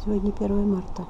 Сегодня 1 марта.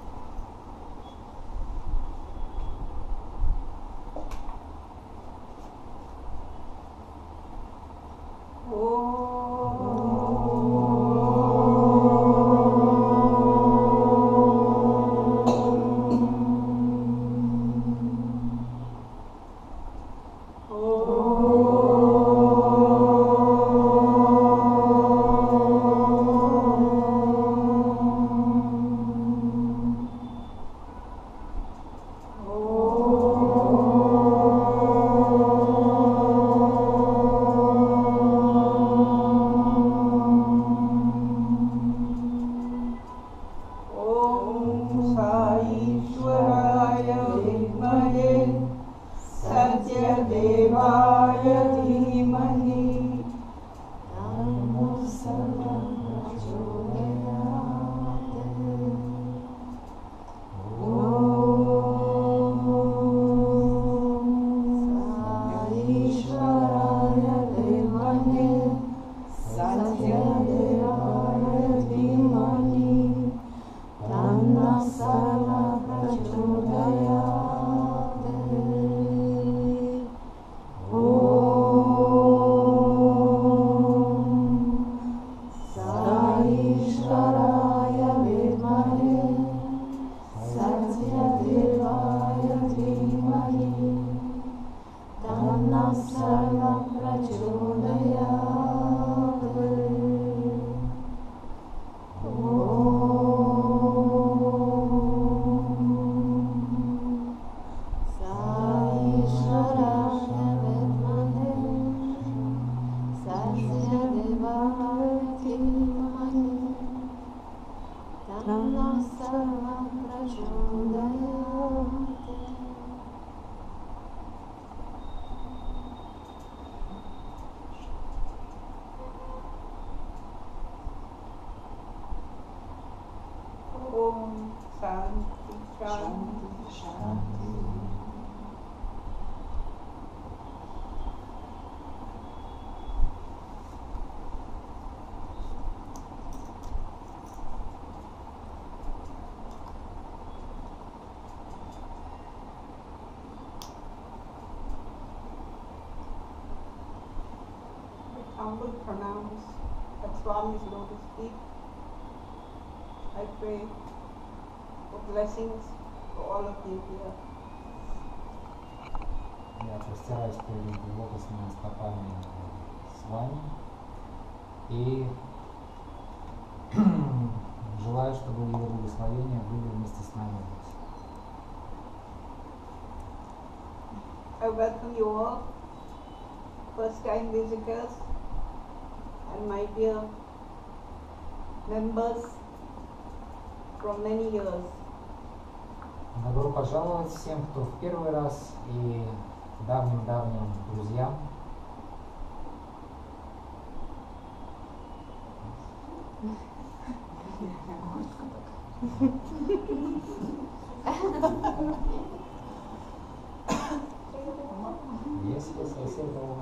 Humble pronounce at Swami's lotus feet. I pray for blessings for all of you here. Я простираюсь перед лотосными стопами СВАМИ и желаю, чтобы его благословения были вместе с нами здесь. I welcome you all, first-time visitors, and my dear members from many years. Добро пожаловать всем, кто в первый раз, и давним-давним друзьям. Если совсем того.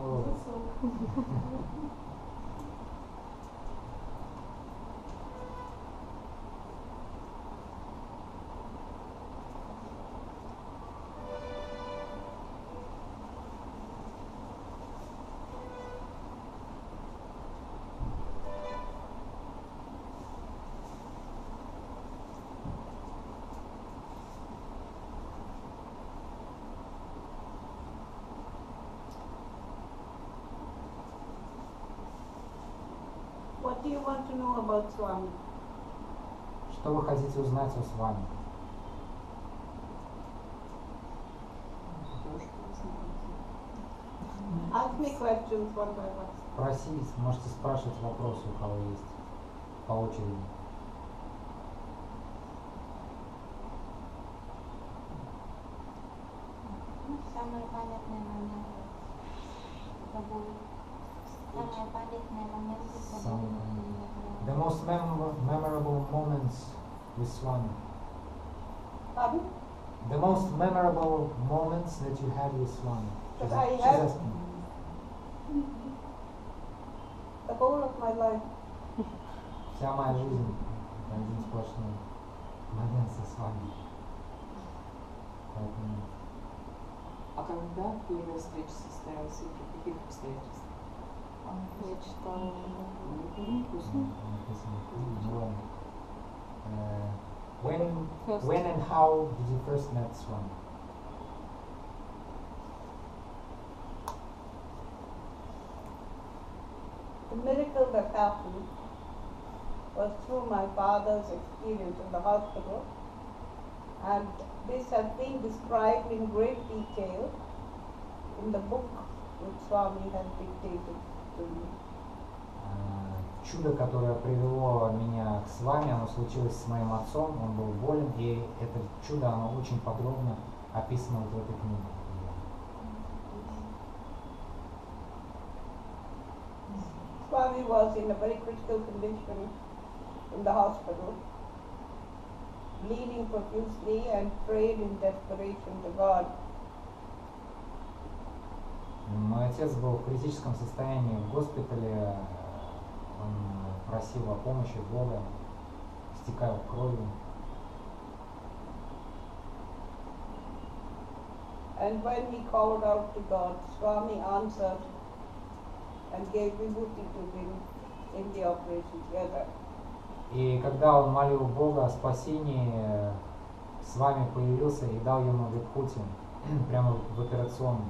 What do you want to know about Swami? Что вы хотите узнать о СВАМИ? Ask me questions one by one. Просить, можете спрашивать вопросы, у кого есть, по очереди. Самый памятный момент. Самые памятные моменты. The most memorable moments with Swami. Pardon? The most memorable moments that you had with Swami. That I had the whole of my life. Вся моя жизнь один сплошной. младенца с вами. Поэтому А когда первая встреча состоялась и при каких обстоятельствах? Я читала. Вкусно. написано в книге. Ну ладно. When and how did you first met Swami? The miracle that happened was through my father's experience in the hospital, and this has been described in great detail in the book which Swami has dictated to me. Чудо, которое привело меня к Свами, оно случилось с моим отцом, он был болен, и это чудо, оно очень подробно описано вот в этой книге. Swami was in a very critical condition in the hospital, bleeding profusely and prayed in desperation to God. Мой отец был в критическом состоянии в госпитале, он просил о помощи Бога, истекал кровью. And when he called out to God, Swami answered and gave vibhuti to him in the operation theatre. И когда он молил Бога о спасении, с вами появился и дал ему вибхути прямо в операционной.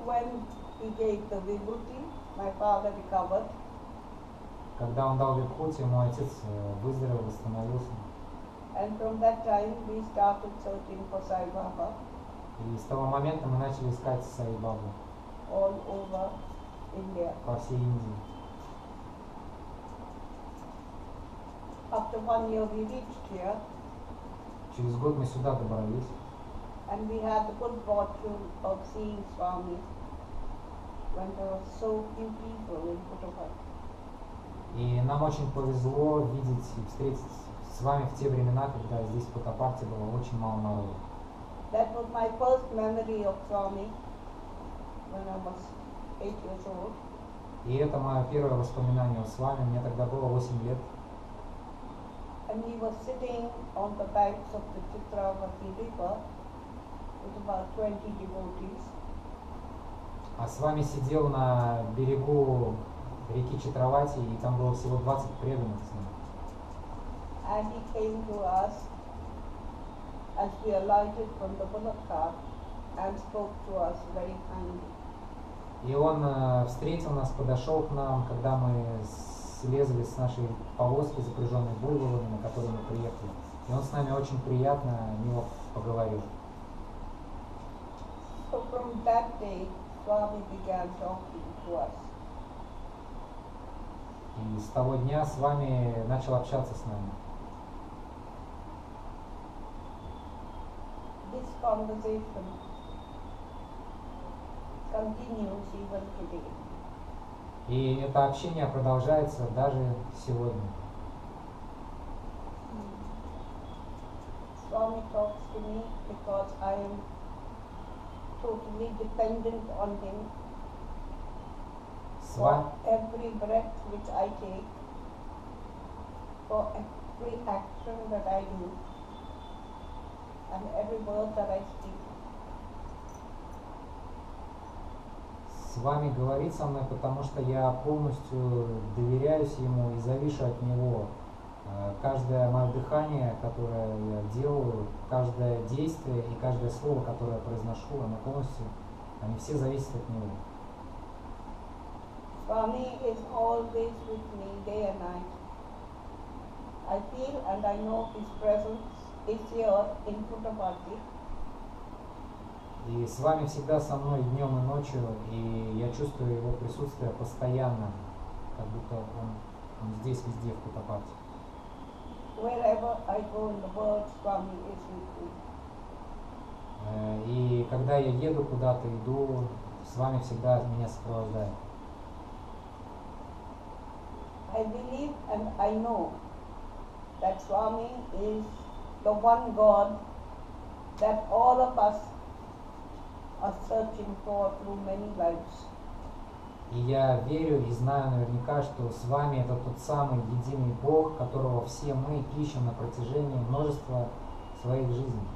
When he gave the vibhuti, my father recovered. Когда он дал вибхути, мой отец выздоровел, восстановился. And from that time we started searching for Sai Baba И с того момента мы начали искать Сай Бабу all over India. по всей Индии. After 1 year we reached here, Через год мы сюда добрались. and we had the good fortune of seeing Swami when there were so few people in Puttaparthi. И нам очень повезло видеть и встретить с вами в те времена, когда здесь в Путтапарте было очень мало народу. That was my first memory of Swami when I was 8 years old. И это мое первое воспоминание о Свами. Мне тогда было 8 лет. And we were sitting on the banks of the Chitravati river with about 20 devotees. А с вами сидел на берегу реки Читравати, и там было всего 20 преданных с ним. And he came to us as we alighted from the bullock cart and spoke to us very kindly. И он встретил нас, подошел к нам, когда мы слезли с нашей повозки, запряженной буйволами, на которой мы приехали. И он с нами очень приятно, мило поговорил. So from that day, Swami began talking to us. И с того дня с вами начал общаться с нами. This conversation continues even today. И это общение продолжается даже сегодня. Swami talks to me because I am totally dependent on him for every breath which I take, for every action that I do, and every word that I speak. С вами говорит со мной, потому что я полностью доверяюсь ему и завишу от него. Каждое мое дыхание, которое я делаю, каждое действие и каждое слово, которое я произношу, оно полностью, они все зависят от него. Swami is always with me day and night. I feel and I know his presence is here in Puttaparthi. И с вами всегда со мной днем и ночью, и я чувствую его присутствие постоянно, как будто он здесь везде в Путтапарте. Wherever I go in the world, Swami is with me. И когда я еду куда-то, иду, с вами всегда меня сопровождает. I believe and I know that Swami is the one God that all of us are searching for through many lives. И я верю и знаю наверняка, что с вами это тот самый единый Бог, которого все мы ищем на протяжении множества своих жизней.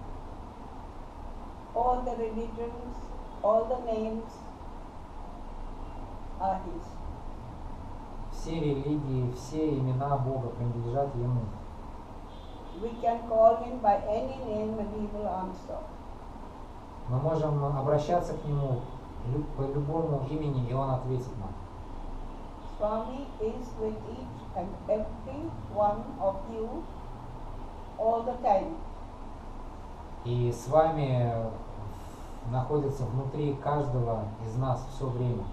All the religions, all the names are His. Все религии, все имена Бога принадлежат Ему. We can call Him by any name and He will answer. Мы можем обращаться к Нему по любому имени, и Он ответит нам. Swami is with each and every one of you all the time. И с вами находится внутри каждого из нас все время.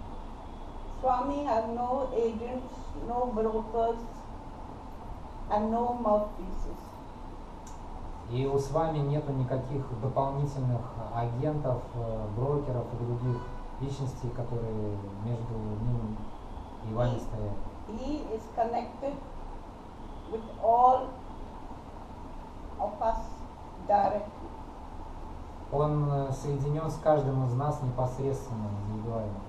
Swami has no agents, no brokers, and no mouthpieces. И у с вами нету никаких дополнительных агентов, брокеров и других личностей, которые между ним и вами стоят. He is connected with all of us directly. Он соединен с каждым из нас непосредственно, индивидуально.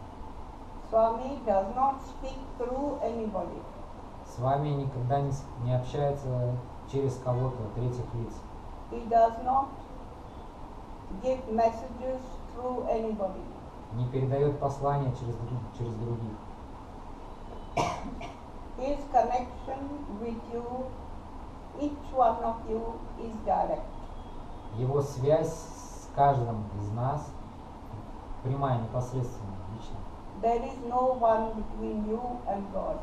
Swami does not speak through anybody. С вами никогда не общается через кого-то, третьих лиц. He does not give messages through anybody. Не передает послания через других. His connection with you, each one of you, is direct. Его связь с каждым из нас прямая, непосредственно, личная. There is no one between you and God.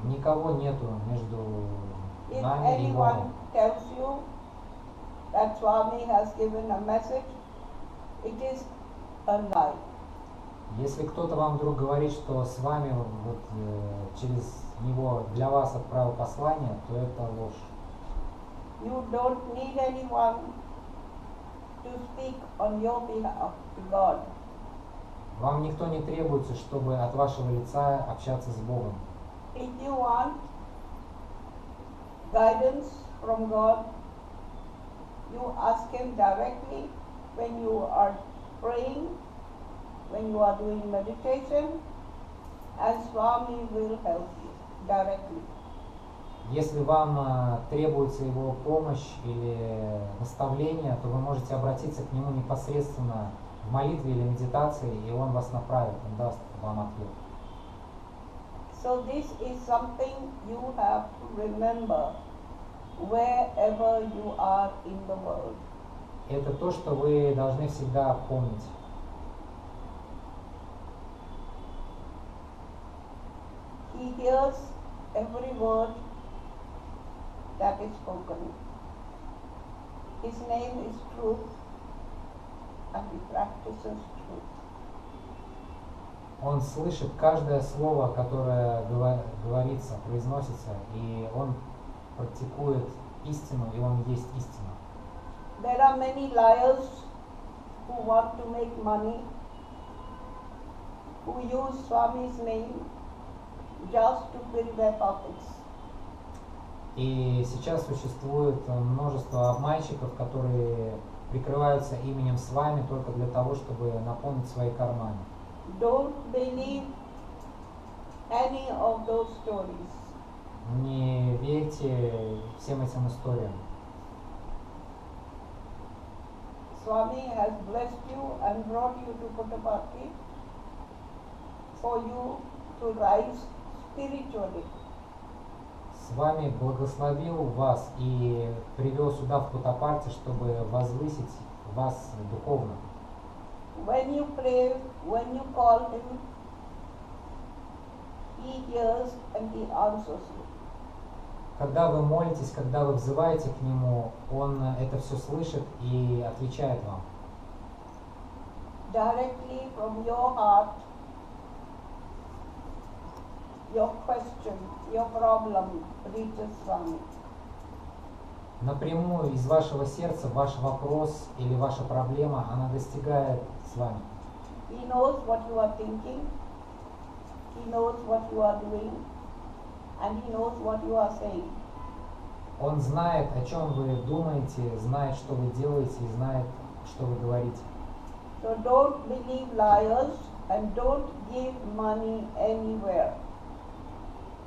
Никого нету между If нами и anyone Богом. tells you that Swami has given a message, it is a lie. Если кто-то вам вдруг говорит, что с вами через него для вас отправил послание, то это ложь. You don't need anyone to speak on your behalf to God. Вам никто не требуется, чтобы от вашего лица общаться с Богом. If you want guidance from God, you ask Him directly when you are praying, when you are doing meditation, and Swami will help you directly. Если вам требуется его помощь или наставление, то вы можете обратиться к нему непосредственно в молитве или медитации, и он вас направит, он даст вам ответ. So this is something you have to remember wherever you are in the world. Это то, что вы должны всегда помнить. He hears every word that is spoken. His name is truth, and he practices truth. Он слышит каждое слово, которое говорится, произносится, и он практикует истину, и он есть истина. There are many liars who want to make money, who use Swami's name just to fill their pockets. И сейчас существует множество обманщиков, которые прикрываются именем с вами только для того, чтобы наполнить свои карманы. Don't believe any of those stories. Не верьте всем этим историям. Swami has blessed you and brought you to Puttaparthi for you to rise spiritually. С вами благословил вас и привел сюда в Путтапарти, чтобы возвысить вас духовно. When you pray, when you call him, he hears and he answers you. Когда вы молитесь, когда вы взываете к Нему, Он это все слышит и отвечает вам. Directly from your heart, your question, your problem reaches Swami. Напрямую из вашего сердца ваш вопрос или ваша проблема, она достигает с вами. He knows what you are thinking, he knows what you are doing, and he knows what you are saying. Он знает, о чем вы думаете, знает, что вы делаете и знает, что вы говорите. So don't believe liars and don't give money anywhere.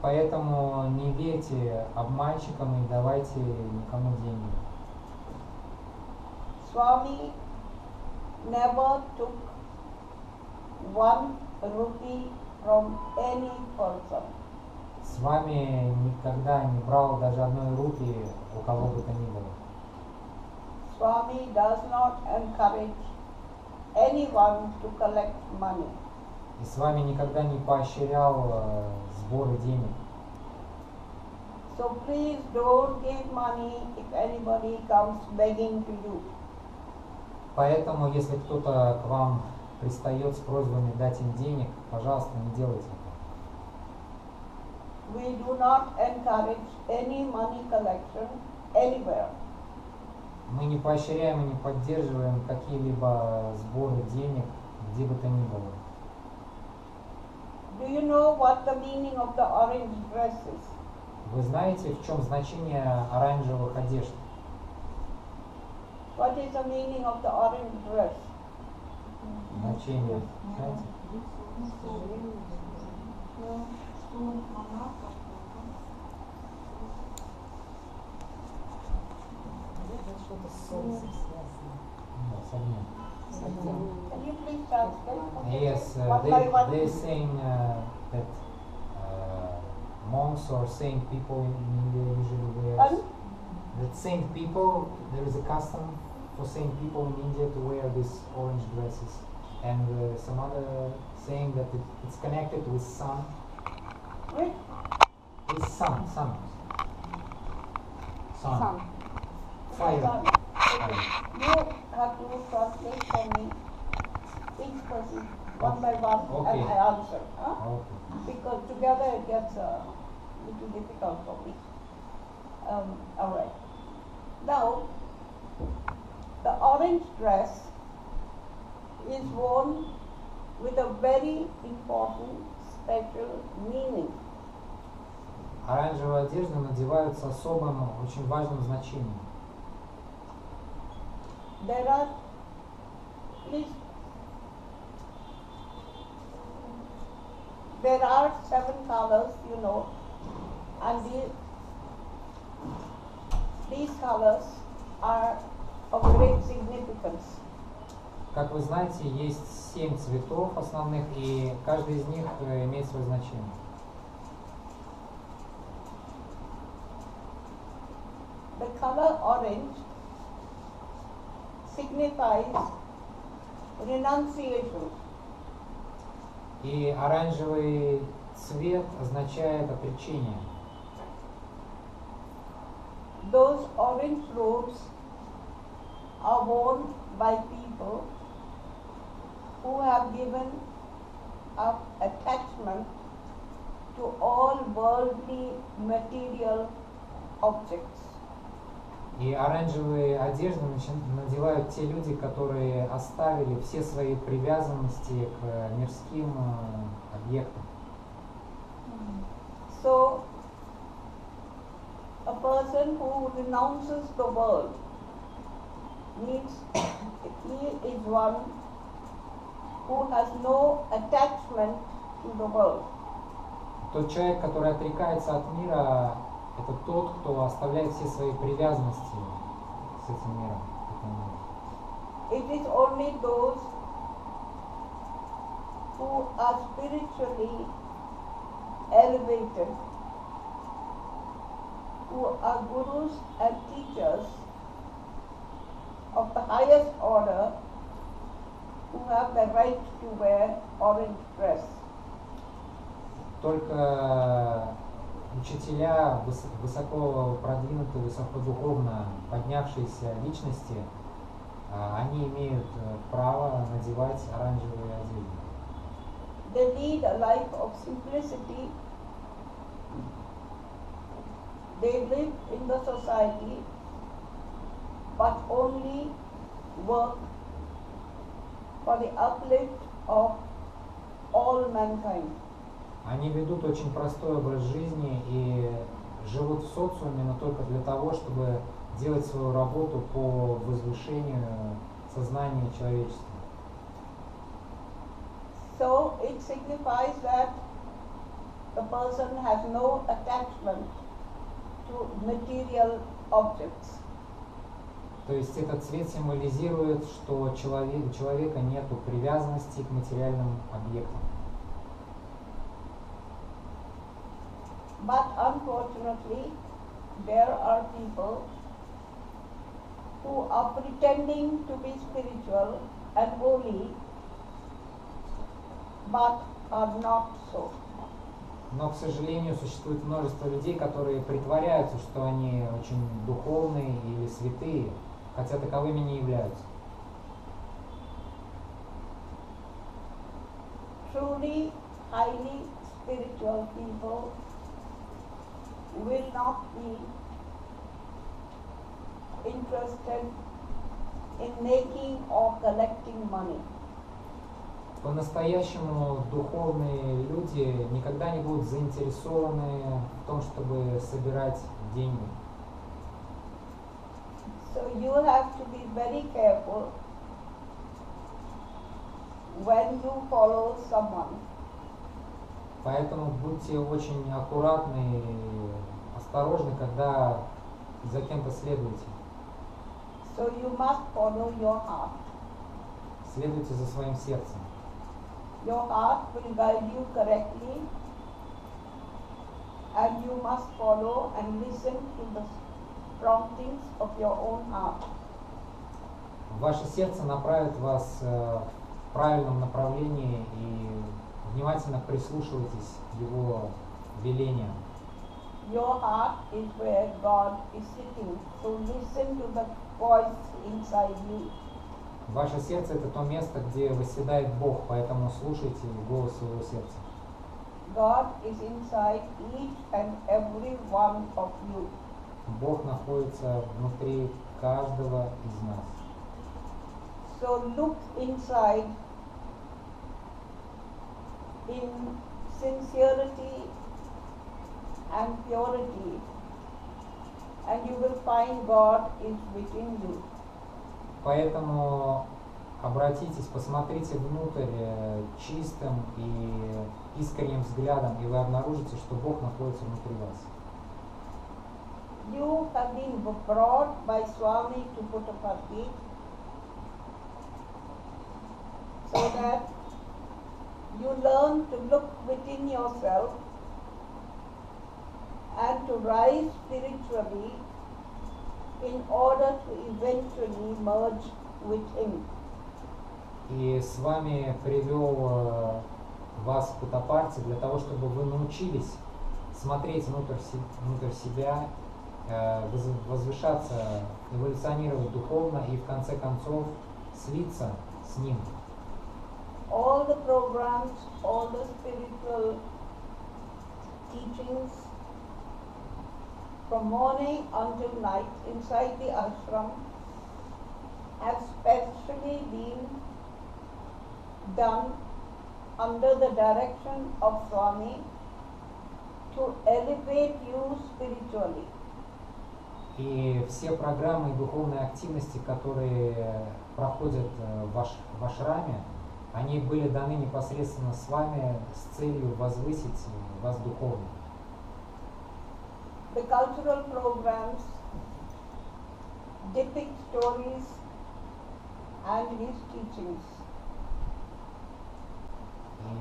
Поэтому не верьте обманщикам и давайте никому деньги. Swami never took 1 rupee from any person. С вами никогда не брал даже 1 рупии у кого бы то ни было. Swami does not encourage anyone to collect money. И с вами никогда не поощрял сборы денег. So please don't give money if anybody comes begging to you. Поэтому, если кто-то к вам пристает с просьбами дать им денег, пожалуйста, не делайте это. We do not encourage any money collection anywhere. Мы не поощряем и не поддерживаем какие-либо сборы денег, где бы то ни было. Do you know what the meaning of the orange dress is? Вы знаете, в чем значение оранжевых одежд? What is the meaning of the orange dress? Значение, знаете? Что-то с солнцем связано. Да, с огнем. Can you please translate? Yes, One by one. they're saying that monks or saint people in India usually wear. Pardon? That saint people, there is a custom for saint people in India to wear these orange dresses, and some other saying that it's connected with sun. With With sun. Сам. Fire. You have to translate for me each person one by one, Okay. and I answer. Huh? Okay. Because together it gets a little difficult for me. All right. Now, the orange dress is worn with a very important special meaning. Оранжевая одежда надевают с особым, очень важным значением. There are, please, there are 7 colors, you know, and these colors are of great significance. Как вы знаете, есть 7 цветов основных, и каждый из них имеет свое значение. The color orange signifies renunciation. И оранжевый цвет означает отречение. Those orange robes are worn by people who have given up attachment to all worldly material objects. И оранжевые одежды надевают те люди, которые оставили все свои привязанности к мирским объектам. So, a person who renounces the world means he is one who has no attachment to the world. Тот человек, который отрекается от мира, это тот, кто оставляет все свои привязанности с этим миром. It is only those who are spiritually elevated, who are gurus and teachers of the highest order, who have the right to wear orange dress. Только учителя, высоко продвинутые, высокодуховно поднявшиеся личности, они имеют право надевать оранжевые одежды. They lead a life of simplicity. They live in the society, but only work for the uplift of all mankind. Они ведут очень простой образ жизни и живут в социуме, но только для того, чтобы делать свою работу по возвышению сознания человечества. So it signifies that the person has no attachment to material objects. То есть этот цвет символизирует, что у человека нет привязанности к материальным объектам. But unfortunately, there are people who are pretending to be spiritual and holy, but are not so. Но, к сожалению, существует множество людей, которые притворяются, что они очень духовные или святые, хотя таковыми не являются. Truly highly spiritual people will not be interested in making or collecting money. По-настоящему духовные люди никогда не будут заинтересованы в том, чтобы собирать деньги. So you have to be very careful when you follow someone. Поэтому будьте очень аккуратны и осторожны, когда за кем-то следуете. So you must follow your heart. Следуйте за своим сердцем. Your heart will guide you correctly, and you must follow and listen to the promptings of your own heart. Ваше сердце направит вас в правильном направлении, и внимательно прислушивайтесь к его велениям. Your heart is where God is sitting, so listen to the voice inside you. Ваше сердце – это то место, где восседает Бог, поэтому слушайте голос своего сердца. God is inside each and every one of you. Бог находится внутри каждого из нас. So look inside in sincerity and purity, and you will find God is within you. Поэтому обратитесь, посмотрите внутрь чистым и искренним взглядом, и вы обнаружите, что Бог находится внутри вас. You have been brought by СВАМИ to Puttaparthi so that you learn to look within yourself and to rise spiritually in order to eventually merge with Him. И с вами привел вас в Путтапарти для того, чтобы вы научились смотреть внутрь себя, возвышаться, эволюционировать духовно и в конце концов слиться с Ним. All the programs, all the spiritual teachings from morning until night inside the ashram have specially been done under the direction of СВАМИ to elevate you spiritually. И все программы и духовные активности, которые проходят в ашраме, они были даны непосредственно с вами с целью возвысить вас духовно. The cultural programs depict stories and his teachings.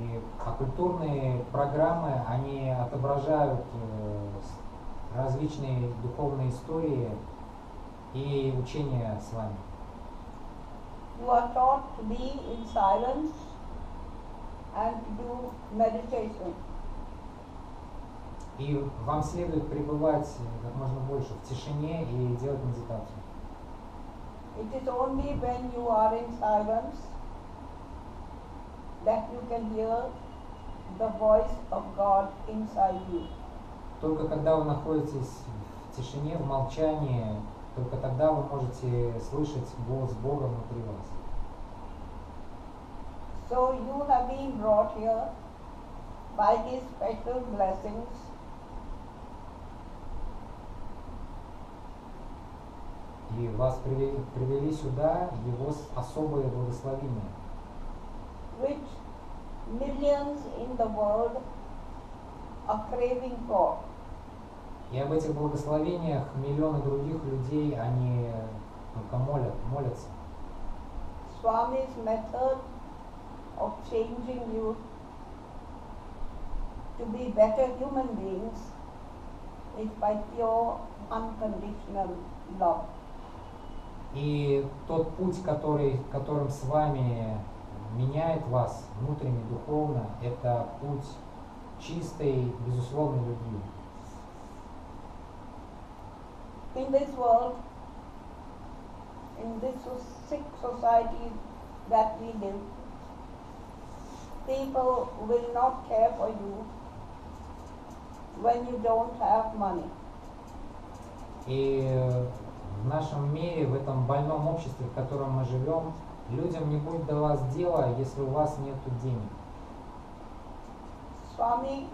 И культурные программы, они отображают различные духовные истории и учения с вами. You are taught to be in silence and to do meditation. И вам следует пребывать как можно больше в тишине и делать медитацию. It is only when you are in silence that you can hear the voice of God inside you. Только когда вы находитесь в тишине, в молчании, только тогда вы можете слышать голос Бога внутри вас. So you have been brought here by His special blessings. И вас привели сюда Его особые благословения, Which millions in the world are craving for. И об этих благословениях миллионы других людей, они только молятся. Swami's method of changing you to be better human beings is by pure unconditional love. И тот путь, которым с вами меняет вас внутренне, духовно, это путь чистой, безусловной любви. In this world, in this sick society that we live, people will not care for you when you don't have money. И в нашем мире, в этом больном обществе, в котором мы живем, людям не будет до вас дела, если у вас нет денег. Swami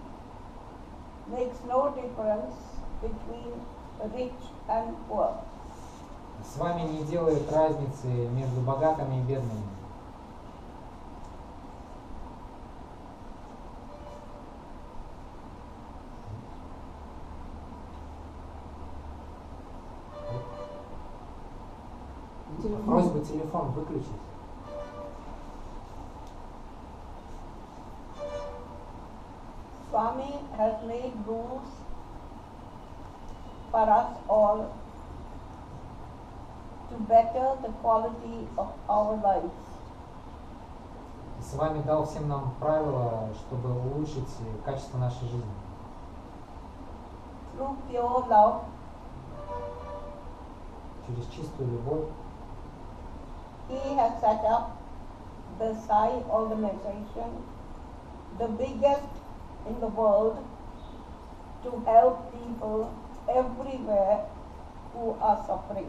makes no difference between rich and poor. С вами не делает разницы между богатыми и бедными. Просьба телефон выключить. Swami has made rules for us all to better the quality of our lives. С вами дал всем нам правила, чтобы улучшить качество нашей жизни. Through pure love, Через чистую любовь he has set up the Sai organization, the biggest in the world, to help people everywhere who are suffering.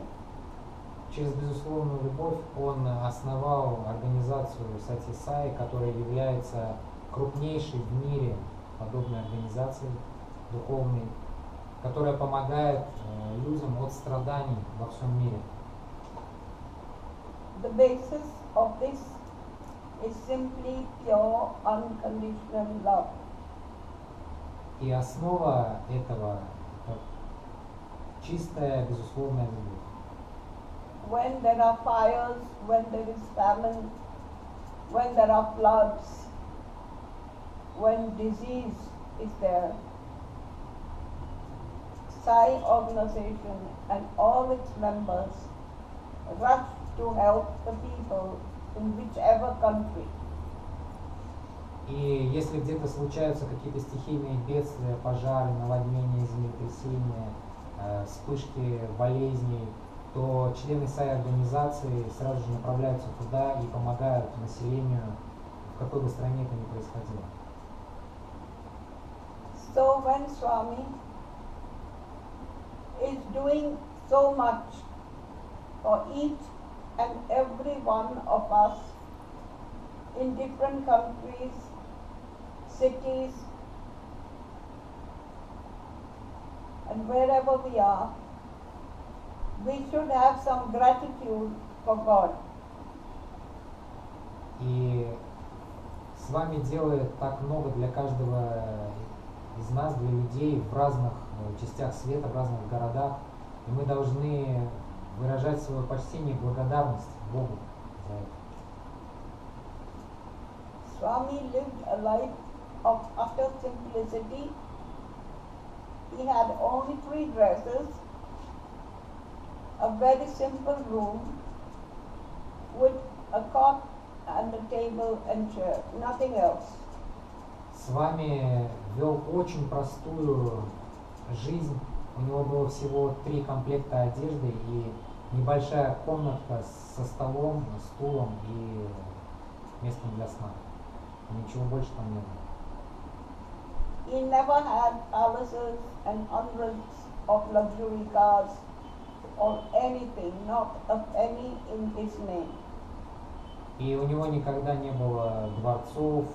Через безусловную любовь он основал организацию Сати Сай, которая является крупнейшей в мире подобной организацией духовной, которая помогает людям от страданий во всем мире. The basis of this is simply pure unconditional love. И основа этого – это чистая, безусловная любовь. When there are fires, when there is famine, when there are floods, when disease is there, Sai organization and all its members rush to help the people in whichever country. И если где-то случаются какие-то стихийные бедствия, пожары, наводнения, землетрясения, вспышки болезней, то члены САИ организации сразу же направляются туда и помогают населению, в какой бы стране это ни происходило. So when Swami is doing so much for each and every one of us in different countries, cities, and wherever we are, we should have some gratitude for God. И с вами делает так много для каждого из нас, для людей в разных частях света, в разных городах. И мы должны выражать свое почтение и благодарность Богу за это. Swami lived a life of utter simplicity. He had only 3 dresses, a very simple room with a cot and a table and chair, nothing else. С вами вел очень простую жизнь. У него было всего 3 комплекта одежды и небольшая комнатка со столом, стулом и местом для сна. Ничего больше там не было. He never had palaces and hundreds of luxury cars or anything, not a penny in his name. И у него никогда не было дворцов,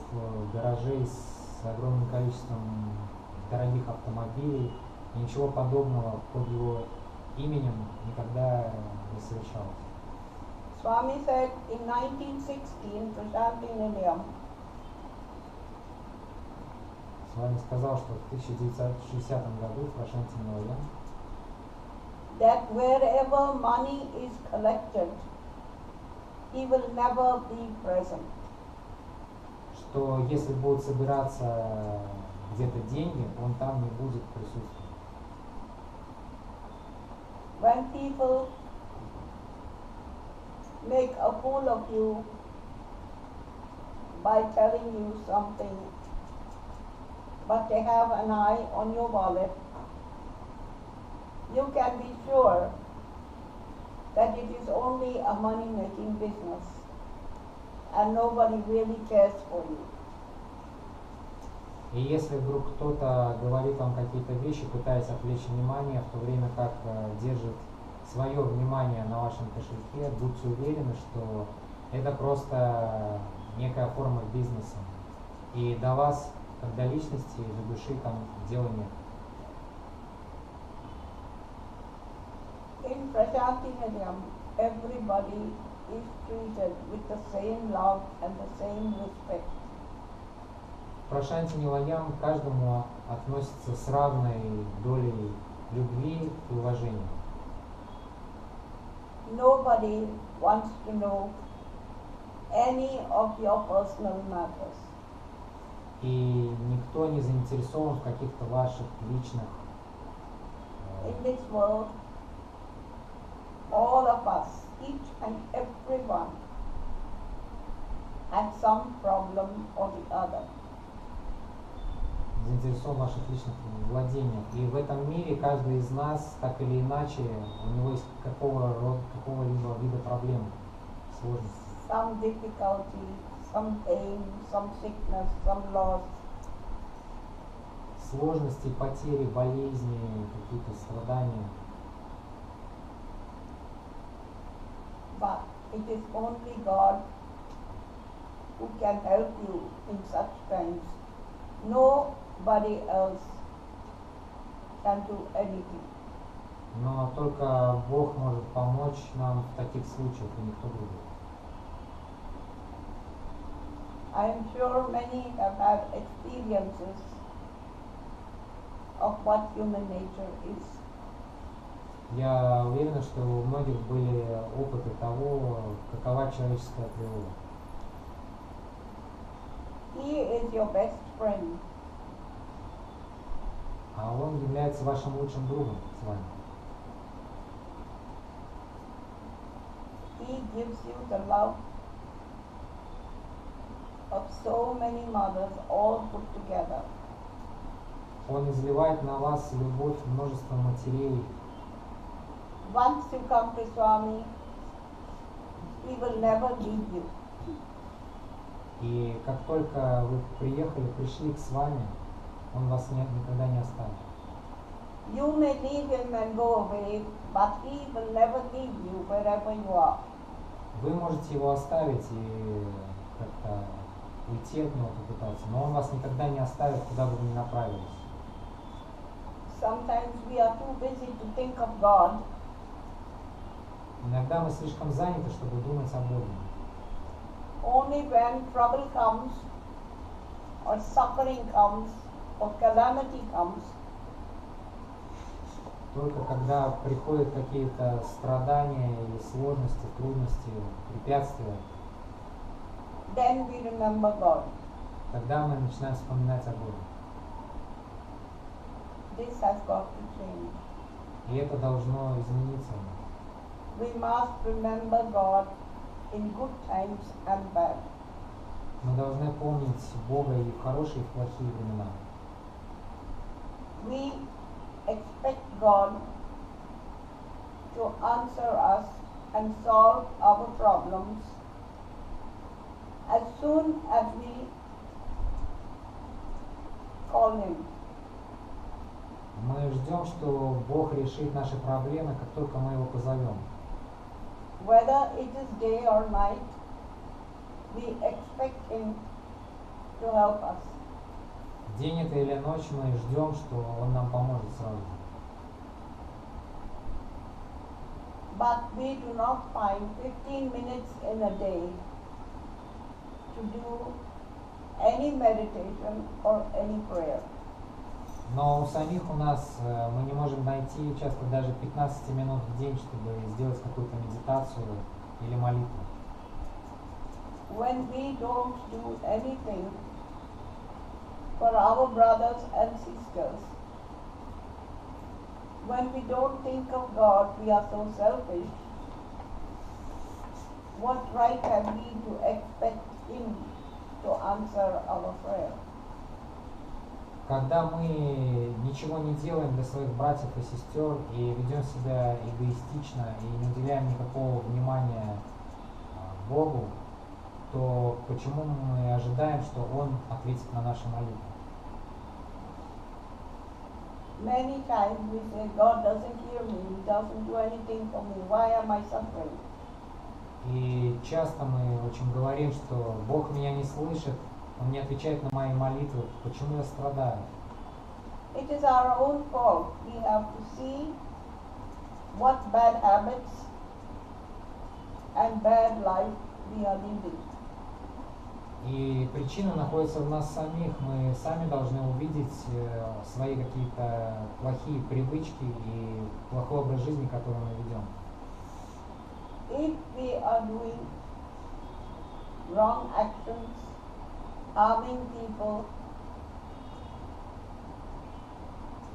гаражей с огромным количеством дорогих автомобилей. Ничего подобного под его именем никогда не совершалось. Swami said in 1916 to Shanti Nilayam, вами сказал, что в 1960 году в Прошенте Налини that wherever money is collected, he will never be present. что если будут собираться где-то деньги, он там не будет присутствовать. When people make a fool of you by telling you something, but they have an eye on your wallet, you can be sure that it is only a money-making business and nobody really cares for you. И если вдруг кто-то говорит вам какие-то вещи, пытаясь отвлечь внимание, в то время как держит свое внимание на вашем кошельке, будьте уверены, что это просто некая форма бизнеса. И до вас, как до личности, до души, там дела нет. In Prashantinayam, everybody is treated with the same love and the same respect. В Прошанте Нилагям каждому относится с равной долей любви и уважения. Nobody wants to know any of your personal matters. И никто не заинтересован в каких-то ваших личных. In this world, all of us, each and every one, has some problem or the other. Заинтересован в ваших личных владениях. И в этом мире каждый из нас, так или иначе, у него есть какого-либо вида проблем, сложностей. Some difficulty, some pain, some sickness, some loss. Сложности, потери, болезни, какие-то страдания. But it is only God who can help you in such times. Nobody else can do anything. Но только Бог может помочь нам в таких случаях, и никто другой. I am sure many have had experiences of what human nature is. Я уверен, что у многих были опыты того, какова человеческая природа. He is your best friend. А он является вашим лучшим другом с вами. He gives you the love of so many mothers all put together. Он изливает на вас любовь множества матерей. Once you come to Swami, he will never leave you. И как только вы пришли к вами, он вас никогда не оставит. You may leave him and go away, but he will never leave you wherever you are. Вы можете его оставить и как-то уйти от него попытаться, но он вас никогда не оставит, куда бы вы ни направились. Sometimes we are too busy to think of God. Иногда мы слишком заняты, чтобы думать о Боге. Only when trouble comes, or suffering comes, or calamity comes, Только когда приходят какие-то страдания или сложности, трудности, препятствия, then we remember God. тогда мы начинаем вспоминать о Боге. This has got to change. И это должно измениться. We must remember God in good times and bad. Мы должны помнить Бога и в хорошие, и в плохие времена. We expect God to answer us and solve our problems as soon as we call Him. Мы ждем, что Бог решит наши проблемы, как только мы Его позовем. Whether it is day or night, we expect Him to help us. День это или ночь, мы ждем, что Он нам поможет сразу же. But we do not find 15 minutes in a day to do any meditation or any prayer. Но у самих у нас мы не можем найти часто даже 15 минут в день, чтобы сделать какую-то медитацию или молитву. When we don't do anything for our brothers and sisters, when we don't think of God, we are so selfish. What right have we to expect Him to answer our prayer? Когда мы ничего не делаем для своих братьев и сестер и ведем себя эгоистично и не уделяем никакого внимания Богу, то почему мы ожидаем, что Он ответит на наши молитвы? Many times we say, God doesn't hear me, He doesn't do anything for me, why am I suffering? И часто мы очень говорим, что Бог меня не слышит, Он не отвечает на мои молитвы, почему я страдаю? It is our own fault. We have to see what bad habits and bad life we are leading. И причина находится в нас самих. Мы сами должны увидеть свои какие-то плохие привычки и плохой образ жизни, который мы ведем. If we are doing wrong actions, harming people,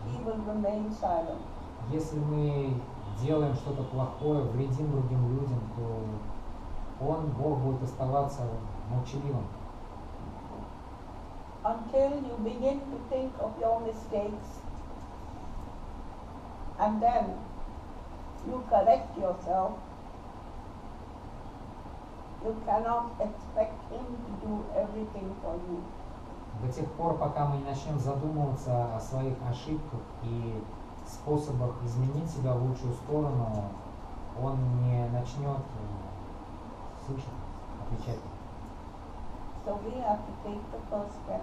He will remain silent. Если мы делаем что-то плохое, вредим другим людям, то Он, Бог, будет оставаться молчаливым. Until you begin to think of your mistakes and then you correct yourself, you cannot expect Him to do everything for you. До тех пор, пока мы не начнем задумываться о своих ошибках и способах изменить себя в лучшую сторону, Он не начнет слышать, отвечать. So we have to take the first step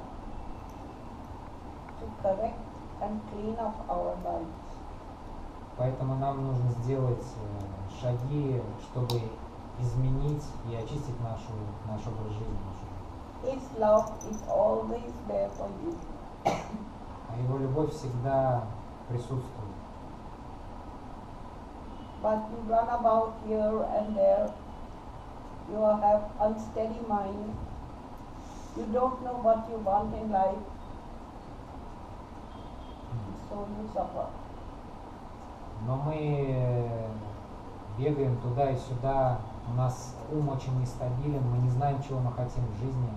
to correct and clean up our lives. Поэтому нам нужно сделать шаги, чтобы изменить и очистить наш образ жизни. His love is always there for you. А Его любовь всегда присутствует. But you run about here and there. You have unsteady mind. You don't know what you want in life. So you suffer. Но мы бегаем туда и сюда, у нас ум очень нестабилен, мы не знаем, чего мы хотим в жизни,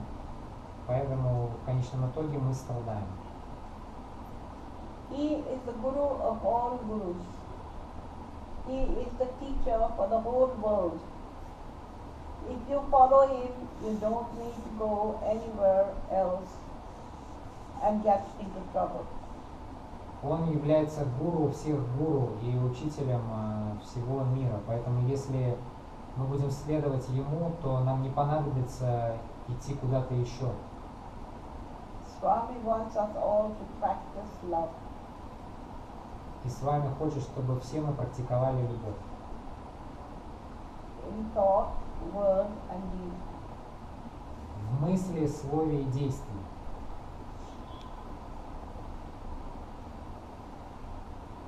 поэтому в конечном итоге мы страдаем. He is the guru of all gurus. He is the teacher for the whole world. If you follow Him, you don't need to go anywhere else and get into trouble. Он является гуру всех гуру и учителем всего мира, поэтому если мы будем следовать Ему, то нам не понадобится идти куда-то еще. Swami wants us all to practice love. И с вами хочет, чтобы все мы практиковали любовь. In thought, word and deed. В мысли, слове и действии.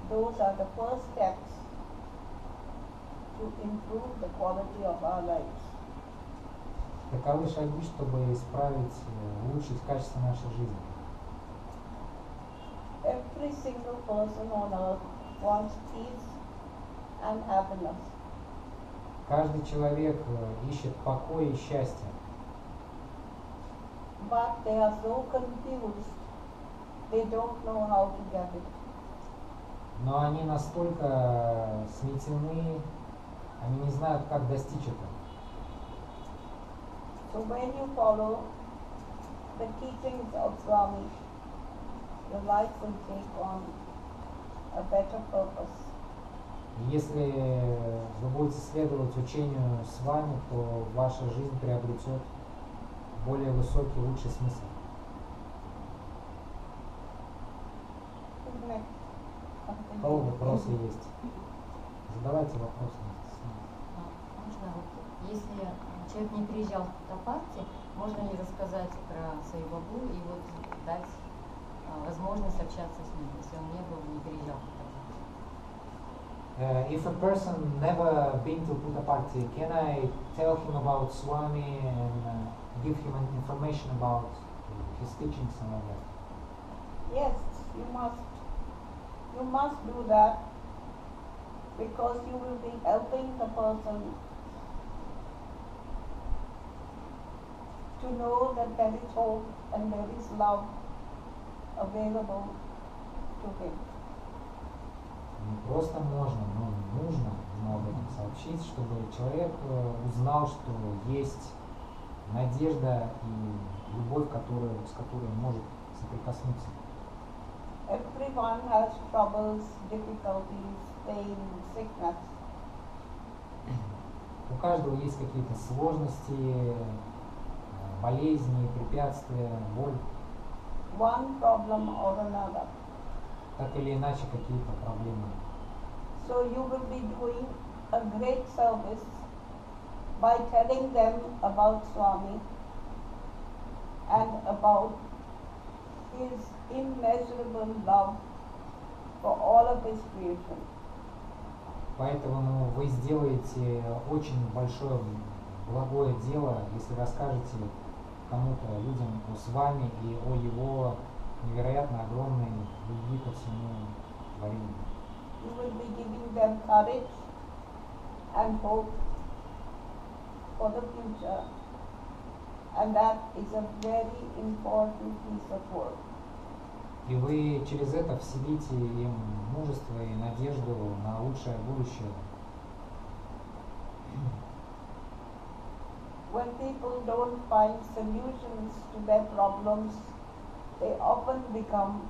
Those are the first steps to improve the quality of our lives. Таковы шаги, чтобы исправить, улучшить качество нашей жизни. Every single person on earth wants peace and happiness. Каждый человек ищет покой и счастье, But they are so confused, they don't know how to get it. но они настолько сметены, они не знают, как достичь этого. So when you follow the teachings of Swami, your life will take on a better purpose. И если вы будете следовать учению с вами, то ваша жизнь приобретет более высокий, лучший смысл. Who's next? У кого вопросы есть? Задавайте вопросы. Можно, вот, если человек не приезжал в Тапарти, можно ли рассказать про свои бабушки? среду и вот дать возможность общаться с ним, если он не был, не переезжал. If a person never been to Buddha party, can I tell him about Swami and give him information about his teachings and all that? Yes, you must. You must do that because you will be helping the person to know that there is hope and there is love available to him. Не просто можно, но нужно об этом сообщить, чтобы человек узнал, что есть надежда и любовь, с которой он может соприкоснуться. Everyone has troubles, difficulties, pain, sickness. У каждого есть какие-то сложности, болезни, препятствия, боль. One problem or another. Так или иначе какие-то проблемы. So you will be doing a great service by telling them about Swami and about his immeasurable love for all of his creation. Поэтому вы сделаете очень большое благое дело, если расскажете кому-то, людям о Свами и о его невероятно огромной любви ко всему творению. You will be giving them courage and hope for the future, and that is a very important piece of work. И вы через это вселите им мужество и надежду на лучшее будущее. When people don't find solutions to their problems, they often become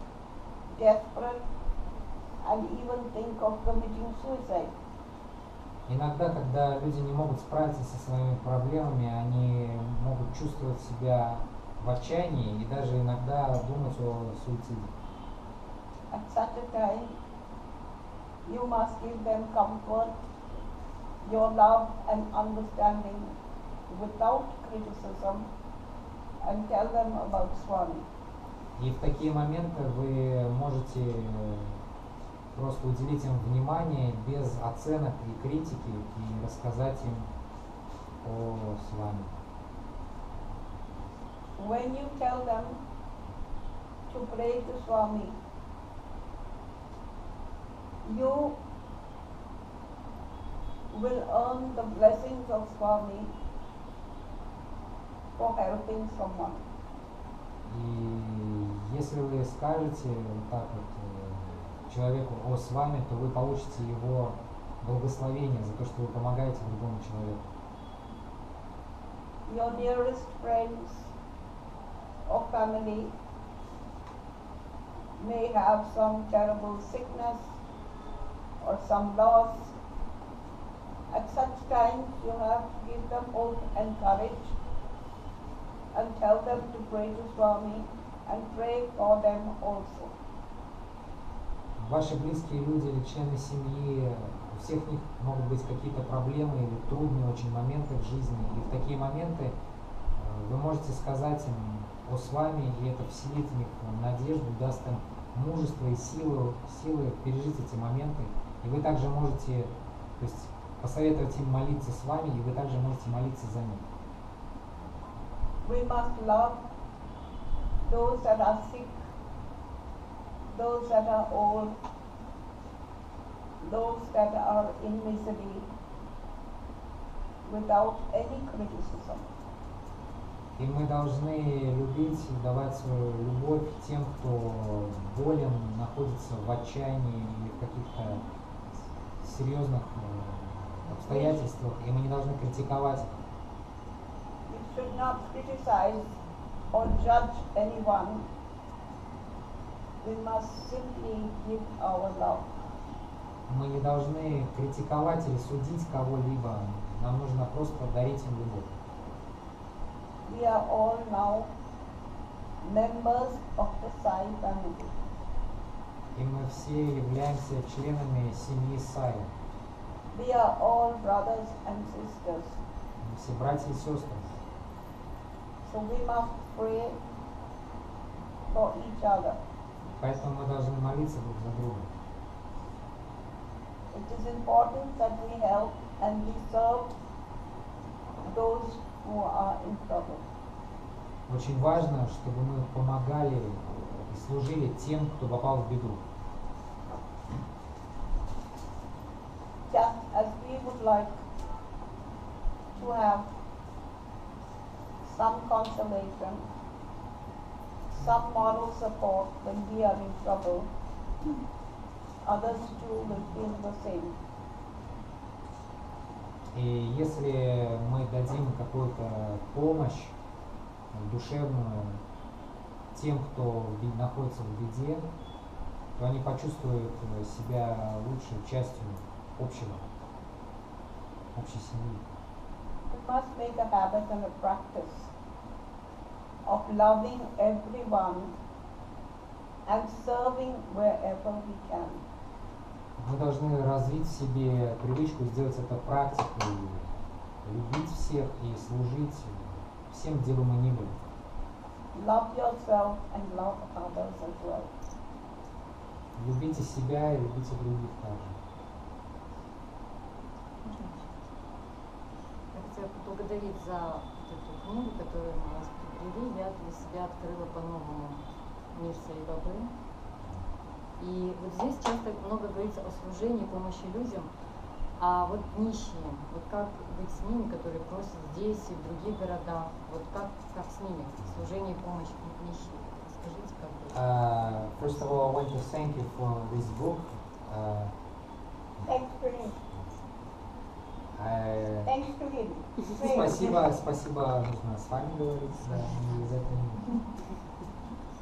desperate and even think of committing suicide. Иногда, когда люди не могут справиться со своими проблемами, они могут чувствовать себя в отчаянии и даже иногда думать о суициде. At such a time, you must give them comfort, your love and understanding without criticism, and tell them about Swami. И в такие моменты вы можете просто уделить им внимание без оценок и критики и рассказать им о Свами. When you tell them to pray to Swami, you will earn the blessings of Swami for helping someone. И если вы скажете вот так вот человеку о Свами, то вы получите его благословение за то, что вы помогаете другому человеку. Your dearest friends or family may have some terrible sickness or some loss. At such times you have to give them hope and courage and tell them to pray to Swami and pray for them also. Ваши близкие люди или члены семьи, у всех них могут быть какие-то проблемы или трудные очень моменты в жизни. И в такие моменты вы можете сказать им о Свами, и это вселит в них надежду, даст им мужество и силы пережить эти моменты. И вы также можете, то есть, посоветовать им молиться с вами, и вы также можете молиться за них. We must love those that are sick, those that are old, those that are in misery, without any criticism. И мы должны любить и давать свою любовь тем, кто болен, находится в отчаянии или в каких-то серьезных обстоятельствах, и мы не должны критиковать их. We should not criticize or judge anyone. We must simply give our love. Мы не должны критиковать или судить кого-либо, нам нужно просто дарить им любовь. We are all now members of the Sai family. И мы все являемся членами семьи Саи. We are all brothers and sisters. Мы все братья и сестры. So we must pray for each other. Поэтому мы должны молиться друг за друга. It is important that we help and we serve those who are in trouble. Очень важно, чтобы мы помогали и служили тем, кто попал в беду. Just as we would like to have some consolation, some moral support when we are in trouble, others too will feel the same. И если мы дадим какую-то помощь душевную тем, кто находится в беде, то они почувствуют себя лучшей частью общей семьи. We must make a habit and a practice of loving everyone and serving wherever we can. Мы должны развить в себе привычку сделать это практикой, любить всех и служить всем, где бы мы ни были. Love yourself and love others as well. Любите себя и любите других также. Я хотела поблагодарить за эту книгу, которую мы вас приобрели. Я для себя открыла по-новому мир своей бабы. И вот здесь часто много говорится о служении, помощи людям, а вот нищие, вот как быть с ними, которые просят здесь и в других городах, вот как с ними, служение и помощь нищим. Скажите, как быть? First of all, I want to thank you for this book. Thanks to him. Thanks to him. Спасибо, нужно с вами говорить, да, не обязательно.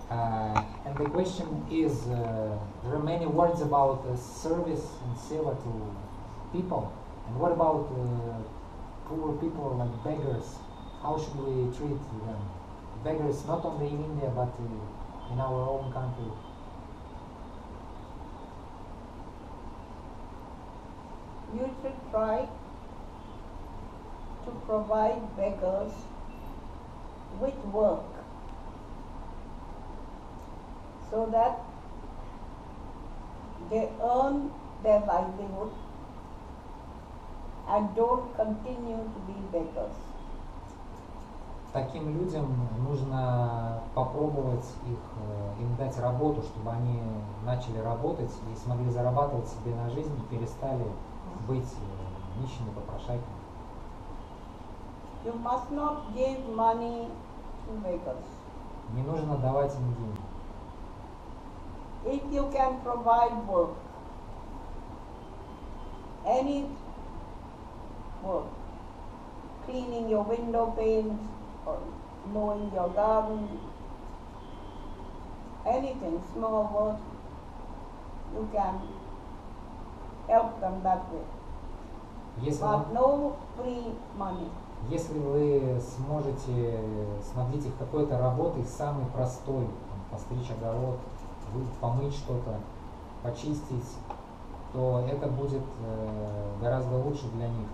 And the question is, there are many words about service and seva to people. And what about poor people like beggars? How should we treat them? Beggars not only in India but in our own country. You should try to provide beggars with work, so that they earn their livelihood and don't continue to be beggars. Таким людям нужно попробовать им дать работу, чтобы они начали работать и смогли зарабатывать себе на жизнь и перестали быть нищими попрошайками. You must not give money to beggars. Не нужно давать им деньги. If you can provide work, any work, cleaning your window panes or mowing your garden, anything, small work, you can help them that way. But no free money. Если вы сможете снабдить их какой-то работой, самой простой, постричь огород, помыть что-то, почистить, то это будет гораздо лучше для них.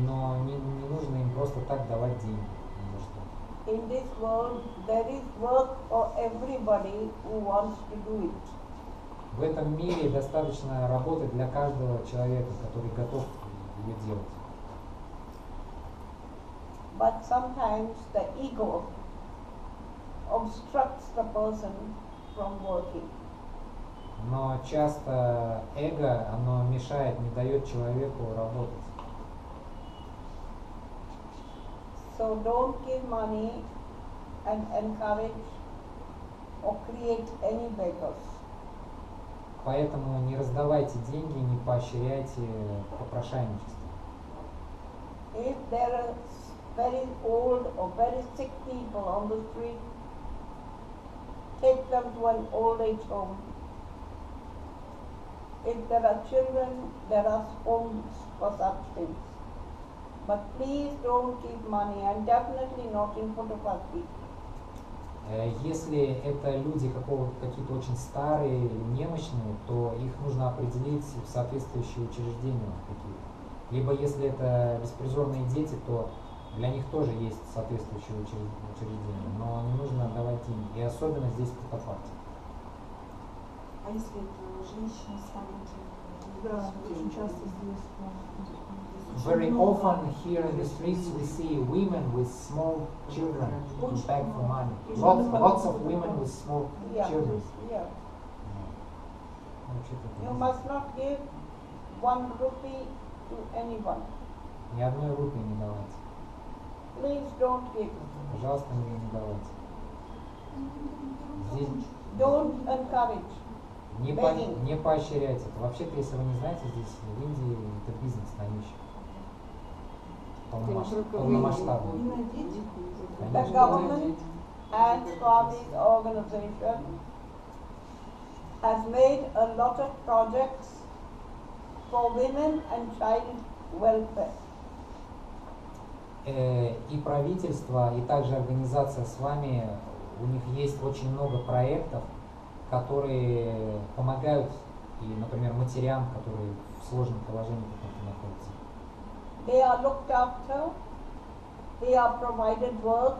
Но не нужно им просто так давать деньги. In this world, there is work for everybody who wants to do it. В этом мире достаточно работы для каждого человека, который готов ее делать. But sometimes the ego obstructs the person from working. Но часто эго, оно мешает, не дает человеку работать. So don't give money and encourage or create any beggars. Поэтому не раздавайте деньги, не поощряйте попрошайничество. If there are very old or very sick people on the street, take them to an old age home. If there are children, there are homes for such things. But please don't give money, and definitely not in photography. Если это люди какие-то очень старые или немощные, то их нужно определить в соответствующие учреждения какие-то. Либо если это беспризорные дети, то для них тоже есть соответствующие учреждения, но не нужно давать деньги. И особенно здесь в Путапарте. А если это женщина с маленьким? Да, очень часто здесь. Very often here in the streets we see women with small children who beg for money. Lots of women with small Yeah, children. yeah. Вообще-то это You не must not give 1 rupee to anyone. Ни одной рупии не давайте. Please don't give. Пожалуйста, мне не давайте. Здесь Don't encourage. не поощряйте это. Вообще-то, если вы не знаете, здесь в Индии это бизнес на нищих. Полномасштабный. The Конечно. government and SWAMI's organization has made a lot of projects for women and child welfare. И правительство, и также организация СВАМИ, у них есть очень много проектов, которые помогают, и, например, матерям, которые в сложном положении каком-то находятся. They are looked after, they are provided work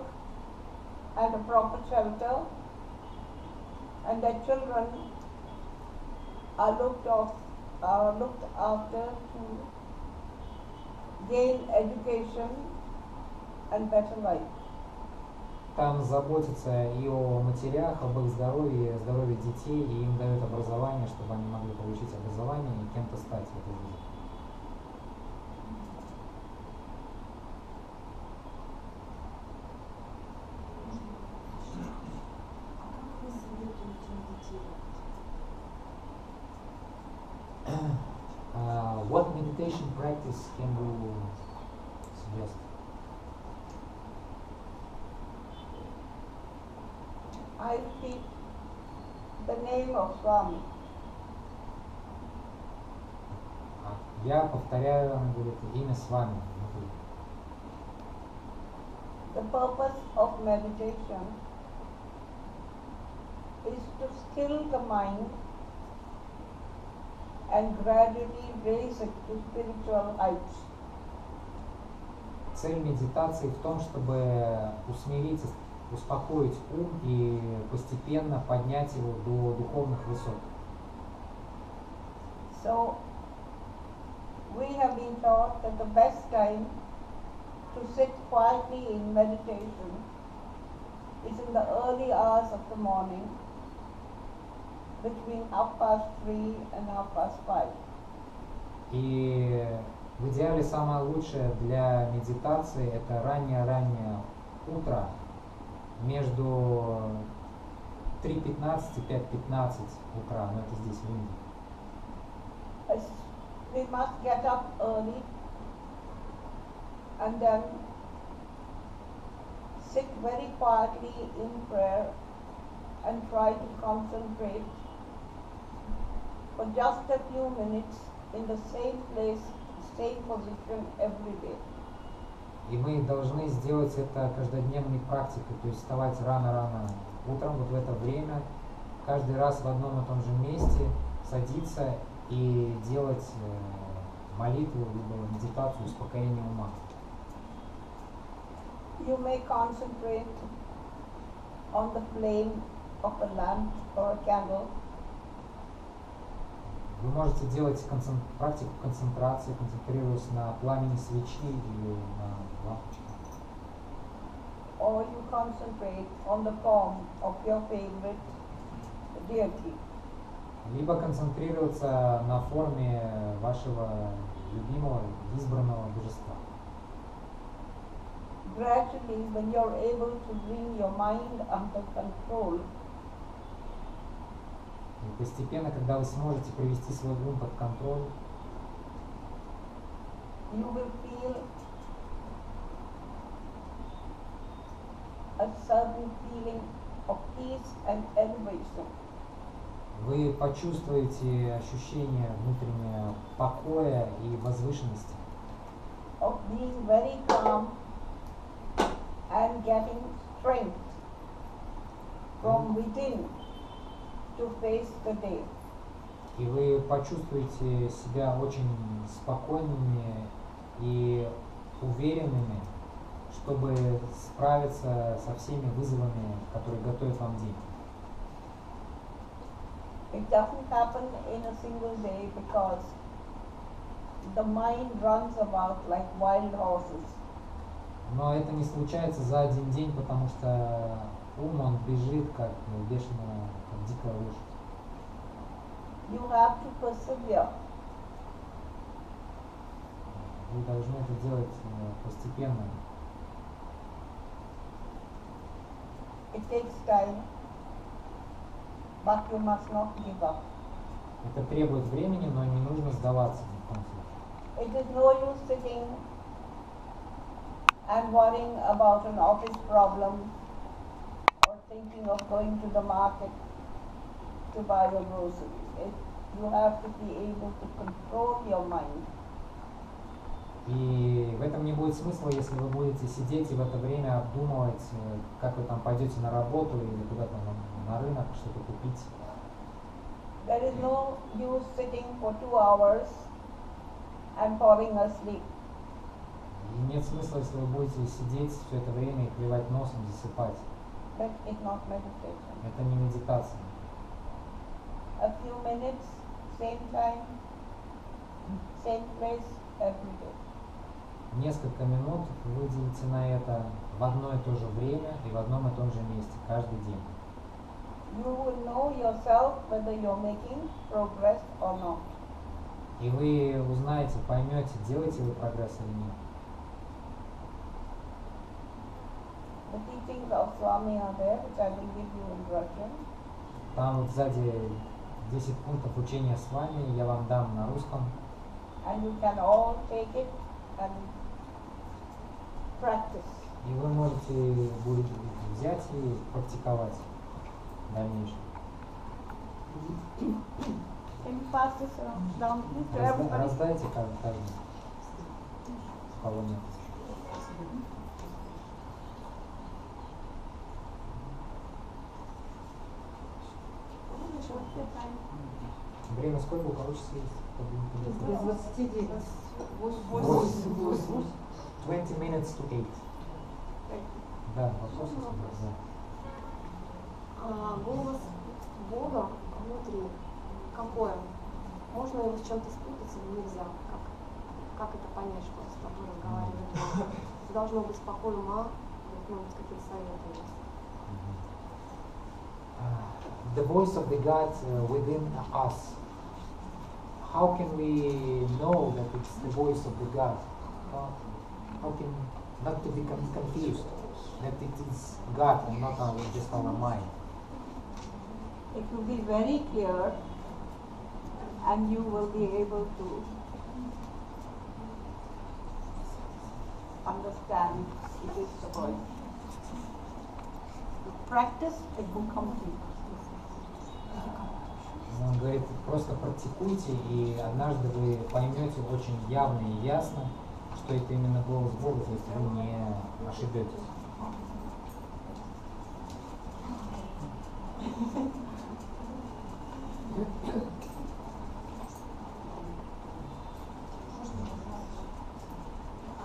and a proper shelter, and their children are looked after to gain education and better life. Там заботятся и о матерях, об их здоровье, о здоровье детей, и им дают образование, чтобы они могли получить образование и кем-то стать в этой жизни. А как вы советуете детей? What meditation practice can you suggest? I speak the name of Swami. Я повторяю, он говорит, имя СВАМИ. The purpose of meditation is to still the mind and gradually raise it to spiritual heights. Цель медитации в том, чтобы усмирить, успокоить ум и постепенно поднять его до духовных высот. So, we have been taught that the best time to sit quietly in meditation is in the early hours of the morning, between 3:30 and 5:30. И в идеале самое лучшее для медитации это раннее-раннее утро между 3:15 и 5:15 утра, но это здесь в Индии. We must get up early and then sit very quietly in prayer and try to concentrate for just a few minutes in the same place, same position every day. И мы должны сделать это каждодневной практикой, то есть вставать рано-рано утром, вот в это время, каждый раз в одном и том же месте садиться и делать молитву, либо медитацию, успокоение ума. You may concentrate on the flame of a lamp or a candle. Вы можете делать практику концентрации, концентрируясь на пламени свечи или на лампочке. Or you concentrate on the form of your favorite deity. Либо концентрироваться на форме вашего любимого, избранного божества. Gradually, when you're able to bring your mind under control, И постепенно, когда вы сможете привести свой ум под контроль, you will feel a certain feeling of peace and elevation. вы почувствуете ощущение внутреннего покоя и возвышенности, Of being very calm and getting strength from within to face the day. и вы почувствуете себя очень спокойными и уверенными, чтобы справиться со всеми вызовами, которые готовит вам день. It doesn't happen in a single day because the mind runs about like wild horses. Но это не случается за один день, потому что ум, он бежит, как бешеная, как дикая лошадь. You have to persevere. Вы должны это делать постепенно. It takes time, but you must not give up. Это требует времени, но не нужно сдаваться ни в коем случае. It is no use sitting and worrying about an office problem or thinking of going to the market to buy your groceries. You have to be able to control your mind. И в этом не будет смысла, если вы будете сидеть и в это время обдумывать, как вы там пойдете на работу или куда-то на рынок, что-то купить. There is no use sitting for 2 hours and falling asleep. И нет смысла, если вы будете сидеть все это время и клевать носом, засыпать. That is not meditation. Это не медитация. A few minutes, same time, same place, every day. Несколько минут выделите на это в одно и то же время и в одном и том же месте каждый день. You will know yourself whether you're making progress or not. И вы узнаете, поймете, делаете вы прогресс или нет. The teachings of SWAMI are there, which I will give you in Russian. Там вот сзади 10 пунктов учения с вами, я вам дам на русском. And you can all take it and practice. И вы можете будете взять и практиковать в дальнейшем. Can you pass this down please to everybody? Раздайте каждый, кого нет. Время сколько у кого часов есть? Без 29. 20 minutes to 8. Да, вопросы? Да. Голос Бога внутри какое? Можно его с чем-то спутать или нельзя? Как это понять, что с тобой разговаривает? Должно быть спокойно ума, может быть, какие-то советы есть. The voice of the God within us. How can we know that it's the voice of the God? How can not to become confused that it is God and not just our mind? It will be very clear and you will be able to understand it is the voice. With practice, it will come to you. Он говорит, просто практикуйте, и однажды вы поймете очень явно и ясно, что это именно голос Бога, то есть вы не ошибетесь.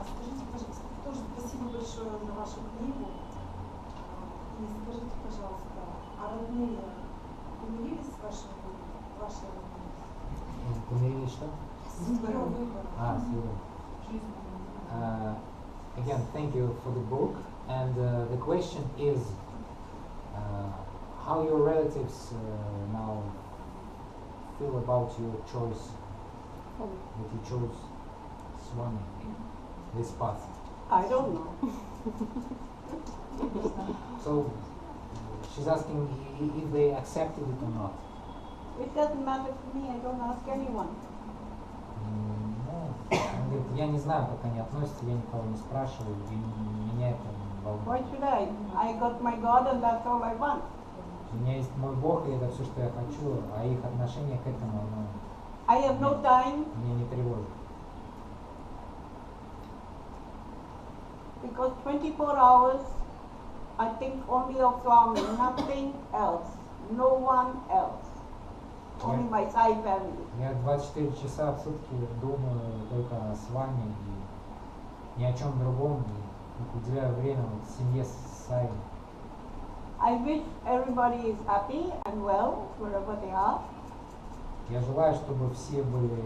Скажите, пожалуйста, тоже спасибо большое за вашу книгу. И скажите, пожалуйста, а родные помирились с вашей родными? Помирились что? С выбором. С выбором. Again, thank you for the book. And the question is, how your relatives now feel about your choice, that you chose SWAMI, this path? I don't know. So she's asking if they accepted it or not. It doesn't matter to me, I don't ask anyone. Он говорит, я не знаю, как они относятся, я никого не спрашиваю, и меня это не волнует. Why should I? I got my God and that's all I want. У меня есть мой Бог, и это все, что я хочу, а их отношение к этому, I have no time меня не тревожит. because 24 hours I think only of SWAMI, nothing else, no one else, only my Sai family. Я 24 часа в сутки думаю только о вами, и ни о чем другом, и уделяю время вот семье Саи. I wish everybody is happy and well wherever they are. Я желаю, чтобы все были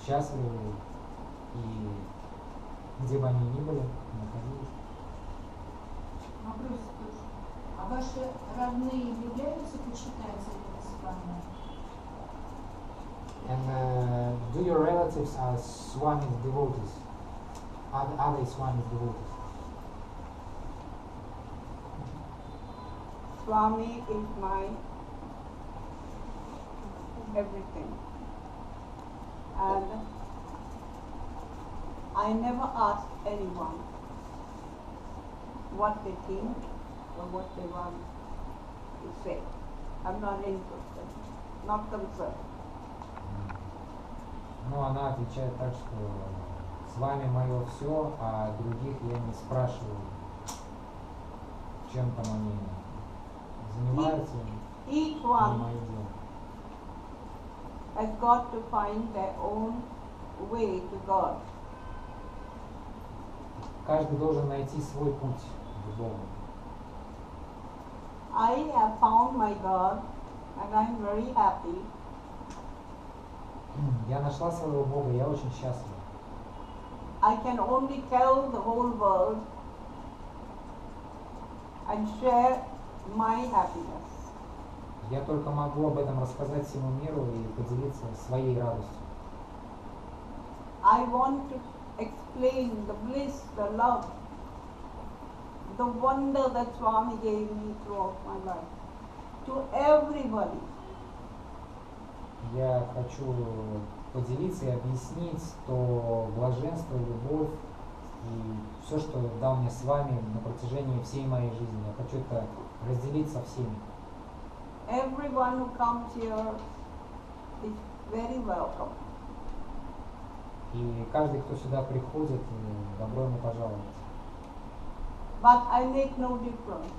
счастливы и где бы они ни были, находились. Вопрос тоже. А ваши родные являются почитателями с вами? And do your relatives are Swami devotees? Are they Swami devotees? Swami is my everything. And I never ask anyone what they think or what they want to say. I'm not interested, not concerned. Ну, она отвечает так, что с вами мое все, а других я не спрашиваю, чем там они занимаются, Each не one мое дело. has got to find their own way to God. Каждый должен найти свой путь к Богу. I have found my God and I'm very happy. Я нашла своего Бога, я очень счастлива. I can only tell the whole world and share my happiness. Я только могу об этом рассказать всему миру и поделиться своей радостью. I want to explain the bliss, the love, the wonder that Swami gave me throughout my life to everybody. Я хочу поделиться и объяснить то блаженство, любовь и все, что дал мне с вами на протяжении всей моей жизни. Я хочу это разделить со всеми. Everyone who comes here is very welcome. И каждый, кто сюда приходит, добро ему пожаловать. But I make no difference.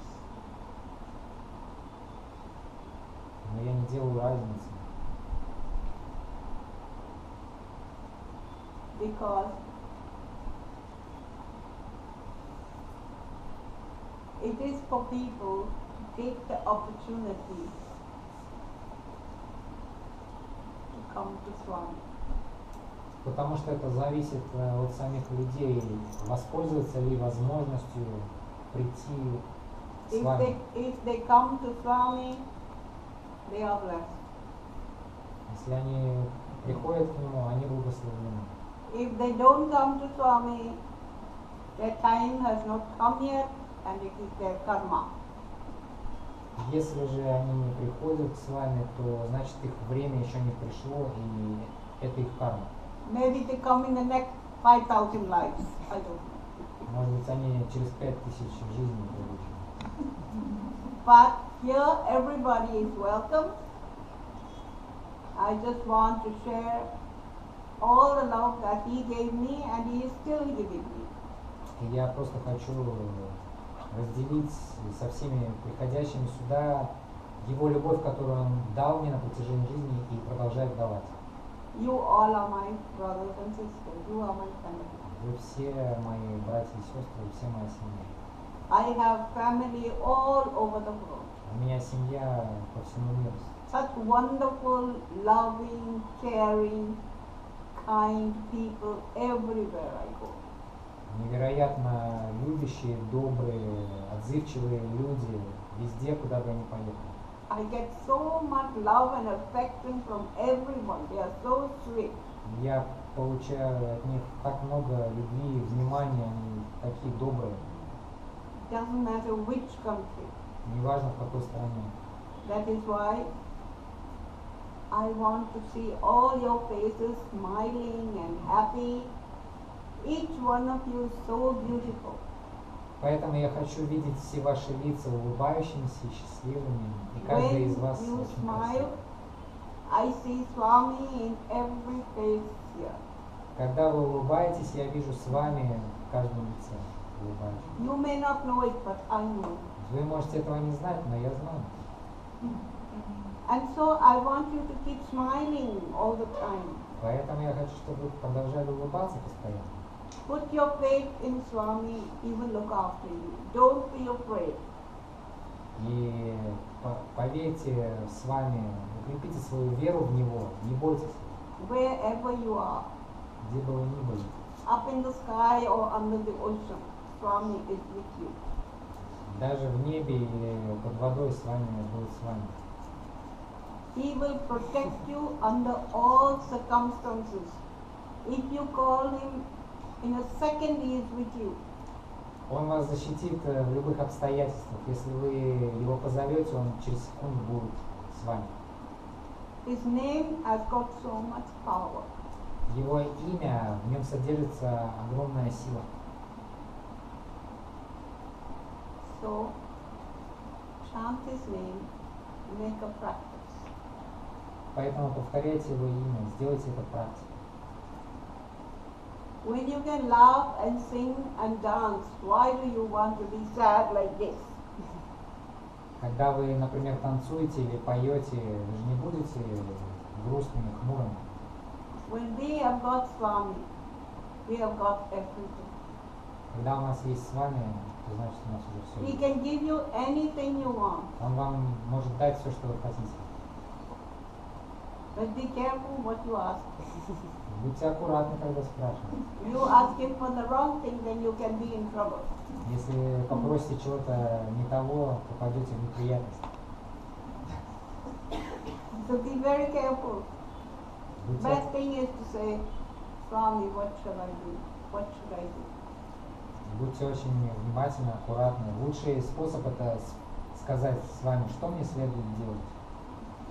Но я не делаю разницы. Because it is for people to take the opportunity to come to Swami. Потому что это зависит от самих людей, воспользоваться ли возможностью прийти с вами. If they come to Swami, they are blessed. Если они приходят к нему, они благословлены. If they don't come to Swami, their time has not come yet and it is their karma. Если же они не приходят с вами, то значит их время еще не пришло, и это их карма. Maybe they come in the next 5,000 lives. I don't know. Может быть, они через 5000 жизней придут. But here everybody is welcome. I just want to share all the love that he gave me and he is still giving me. И я просто хочу разделить со всеми приходящими сюда его любовь, которую он дал мне на протяжении жизни и продолжает давать. You all are my brothers and sisters. You are my family. Вы все мои братья и сестры, все моя семья. I have family all over the world. У меня семья по всему миру. Such wonderful, loving, caring, kind people everywhere I go. Невероятно любящие, добрые, отзывчивые люди везде, куда бы я ни поехал. I get so much love and affection from everyone. They are so sweet. Я получаю от них так много любви и внимания, они такие добрые. Doesn't matter which country. Неважно в какой стране. That is why I want to see all your faces smiling and happy. Each one of you is so beautiful. Поэтому я хочу видеть все ваши лица улыбающимися и счастливыми, и каждый из вас When you очень smile, красивый. I see Swami in every face here. Когда вы улыбаетесь, я вижу с вами в каждом лице улыбающимся. You may not know it, but I know. Вы можете этого не знать, но я знаю. And so I want you to keep smiling all the time. Поэтому я хочу, чтобы вы продолжали улыбаться постоянно. Put your faith in Swami, he will look after you. Don't be afraid. И поверьте с вами, укрепите свою веру в Него, не бойтесь, Wherever you are, где бы вы ни были. up in the sky or under the ocean, Swami is with you. Даже в небе или под водой с вами будет с вами. He will protect you under all circumstances. If you call him, in a second he is with you. Он вас защитит в любых обстоятельствах. Если вы его позовете, он через секунду будет с вами. His name has got so much power. Его имя, в нем содержится огромная сила. So, chant his name, make a practice. Поэтому повторяйте его имя, сделайте это практикой. When you can laugh and sing and dance, why do you want to be sad like this? Когда вы, например, танцуете или поете, вы же не будете грустными, хмурыми. When we have got Swami, we have got everything. Когда у нас есть с вами, то значит у нас уже все He есть. can give you anything you want. Он вам может дать все, что вы хотите. But be careful what you ask. Будьте аккуратны, когда спрашиваете. You ask him for the wrong thing, then you can be in trouble. Если попросите чего-то не того, попадете в неприятности. So be very careful. Будьте, Best thing is to say, Swami, what shall I do? What should I do? будьте очень внимательны, аккуратны. Лучший способ это сказать с вами, что мне следует делать.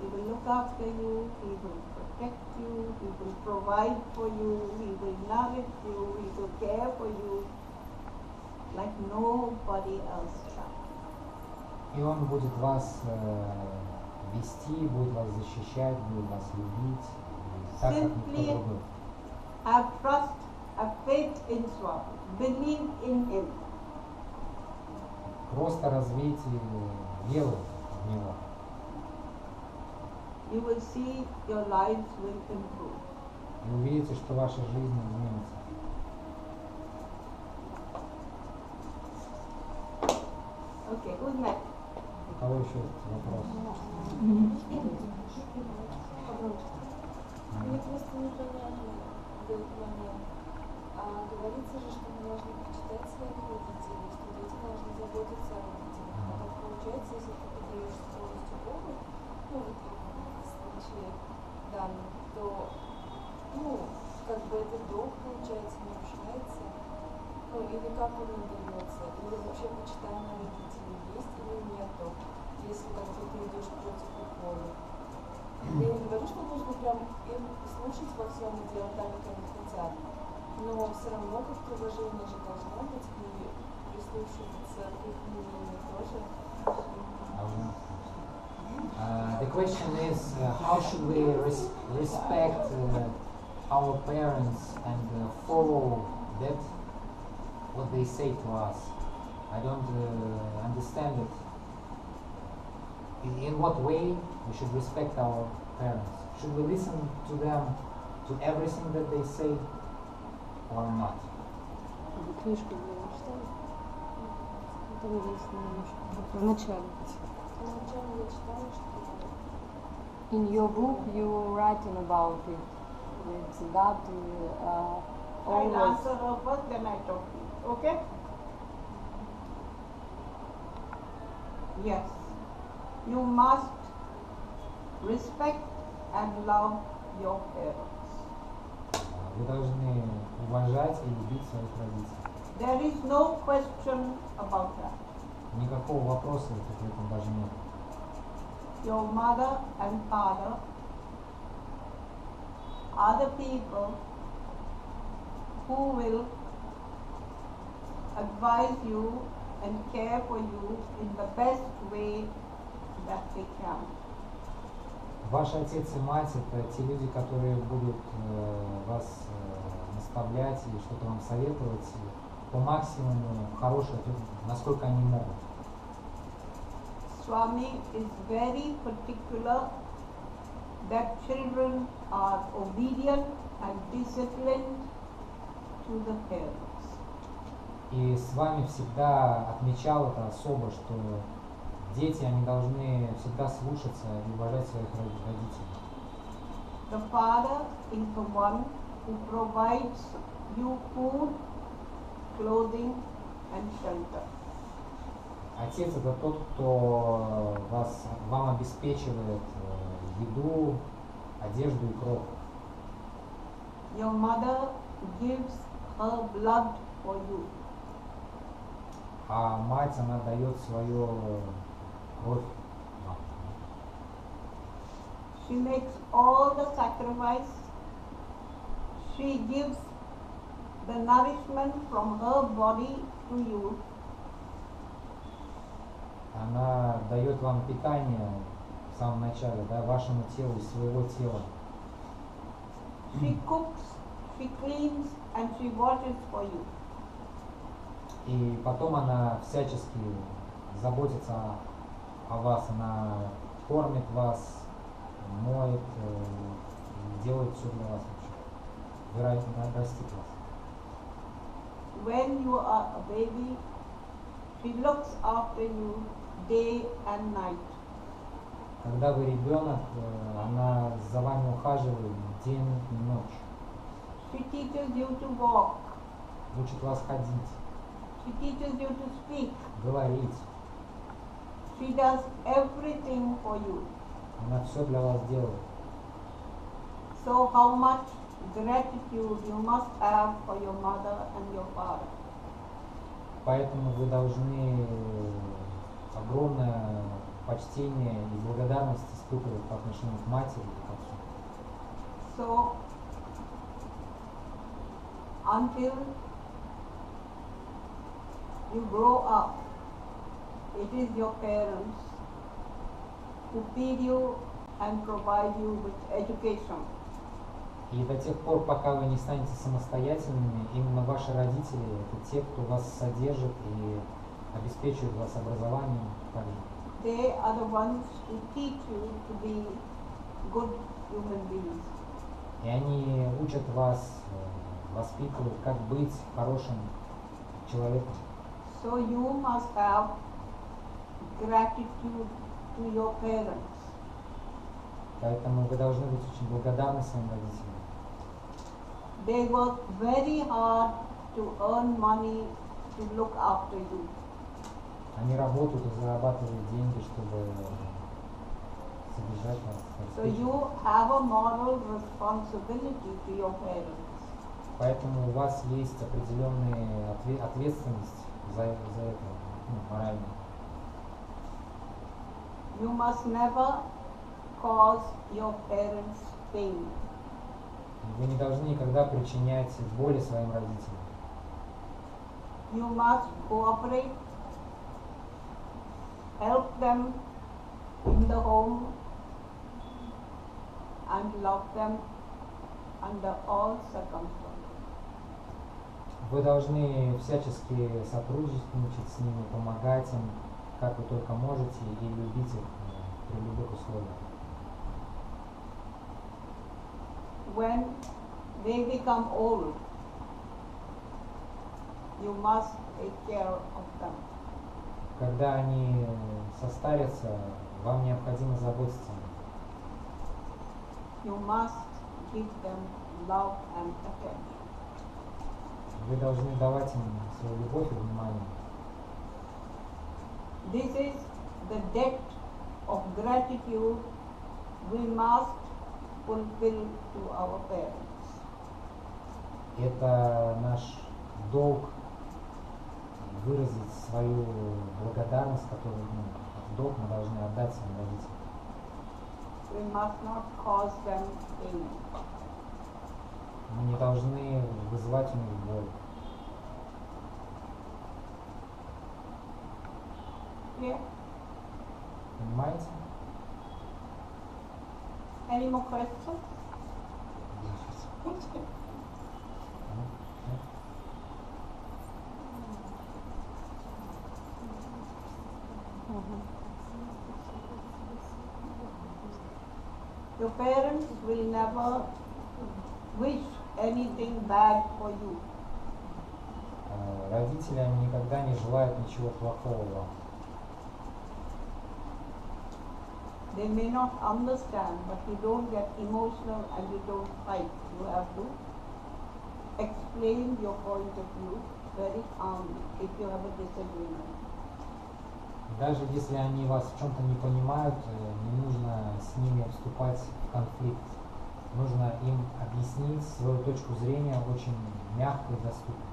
He will look after you, he will protect you, he will provide for you, he will nourish you, he will care for you like nobody else can. И он будет вас вести, будет вас защищать, будет вас любить, так как никто Simply другой. have trust, have faith in Swami, believe in him. Просто развейте веру в него. You will see your lives will improve. И увидите, что ваша жизнь изменится. Okay, who's next? У кого еще есть вопрос? Мне просто непонятно этот момент. Говорится же, что мы должны почитать своих родителей, что дети должны заботиться о родителях. А так получается, если ты подаешься полностью Богу, ну вот в случае данном, то, ну, как бы этот долг, получается, нарушается. Ну, или как он не дается, или вообще почитание родителей есть или нету, если как бы ты идешь против их воли. Я не говорю, что нужно прям им слушать во всем и делать так, как они хотят, но все равно как-то уважение же должно быть и прислушиваться к их мнению тоже. The question is, how should we respect our parents and follow that, what they say to us? I don't understand it. In what way we should respect our parents? Should we listen to them, to everything that they say, or not? Книжку была, читали? Там есть немножко. В начале. Вначале я читала, что In your book you writing about it. It's that I'll always. answer her first, then I talk to you. Okay? Yes. You must respect and love your parents. Вы должны уважать и любить своих родителей. There is no question about that. Никакого вопроса в этом даже нет. Your mother and father are the people who will advise you and care for you in the best way that they can. Ваш отец и мать — это те люди, которые будут вас наставлять и что-то вам советовать по максимуму, хорошее, насколько они могут. Swami is very particular that children are obedient and disciplined to the parents. И с вами всегда отмечал это особо, что дети, они должны всегда слушаться и уважать своих родителей. The father is the one who provides you food, clothing and shelter. Отец это тот, кто вам обеспечивает еду, одежду и кров. Your mother gives her blood for you. А мать, она дает свою кровь. She makes all the sacrifice. She gives the nourishment from her body to you. Она дает вам питание в самом начале, да, вашему телу, из своего тела. She cooks, she cleans and she washes for you. И потом она всячески заботится о вас, она кормит вас, моет, делает все для вас вообще, растит вас. When you are a baby, she looks after you day and night. Когда вы ребенок, она за вами ухаживает день и ночь. She teaches you to walk. Учит вас ходить, She teaches you to speak. говорить. She does everything for you. Она все для вас делает. So how much gratitude you must have for your mother and your father. Поэтому вы должны огромное почтение и благодарность испытывать по отношению к матери и к отцу. So until you grow up, it is your parents who feed you and provide you with education. И до тех пор, пока вы не станете самостоятельными, именно ваши родители – это те, кто вас содержит и обеспечивает вас образованием также. They are the ones who teach you to be good human beings. И они учат вас, воспитывают, как быть хорошим человеком. So you must have gratitude to your parents. Поэтому вы должны быть очень благодарны своим родителям. They work very hard to earn money to look after you. Они работают и зарабатывают деньги, чтобы содержать вас. So you have a moral responsibility to your parents. Поэтому у вас есть определенная ответственность за это, моральная. You must never cause your parents pain. Вы не должны никогда причинять боли своим родителям. You must cooperate, help them in the home, and love them under all circumstances. Вы должны всячески сотрудничать с ними, помогать им, как вы только можете, и любить их при любых условиях. When they become old, you must take care of them. Когда они состарятся, вам необходимо заботиться о них. You must give them love and attention. Вы должны давать им свою любовь и внимание. This is the debt of gratitude we must fulfill to our parents. Это наш долг выразить свою благодарность, которую долг мы должны отдать своим родителям. We must not cause them pain. Мы не должны вызывать у них боль. Clear? Понимаете? Any more questions? Your parents will never wish anything bad for you. родители, они никогда не желают ничего плохого вам. They may not understand, but you don't get emotional and you don't fight. You have to explain your point of view very calmly if you have a disagreement. Даже если они вас в чем-то не понимают, не нужно с ними вступать в конфликт. Нужно им объяснить свою точку зрения очень мягко и доступно.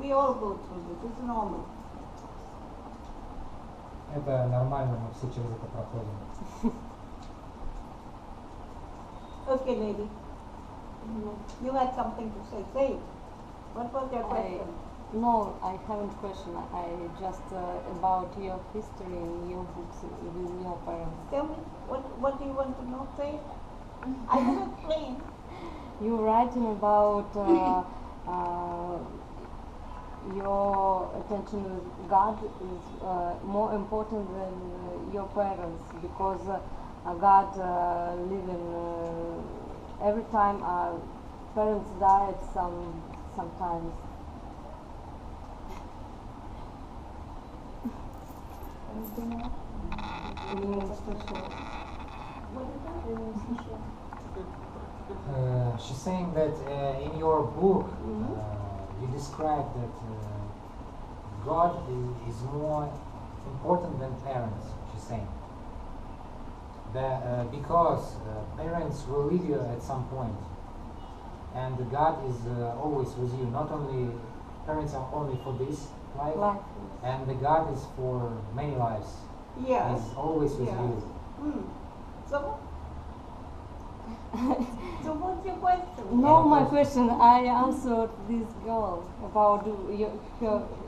We all go through this, it's normal. Это нормально, мы все через это проходим. Okay, lady. You had something to say. Say it. What was your question? No, I haven't question. I just about your history in your books with your parents. Tell me, what do you want to know? Say it. I will explain. You're writing about your attention with God is more important than your parents, because God living every time our parents died sometimes. Anything else? She's saying that in your book you describe that God is more important than parents, she's saying. Because parents will leave you at some point, and God is always with you. Not only parents are only for this life, and the God is for many lives. Yeah. He's always with you. So what's your question? No, my question, I answered this girl about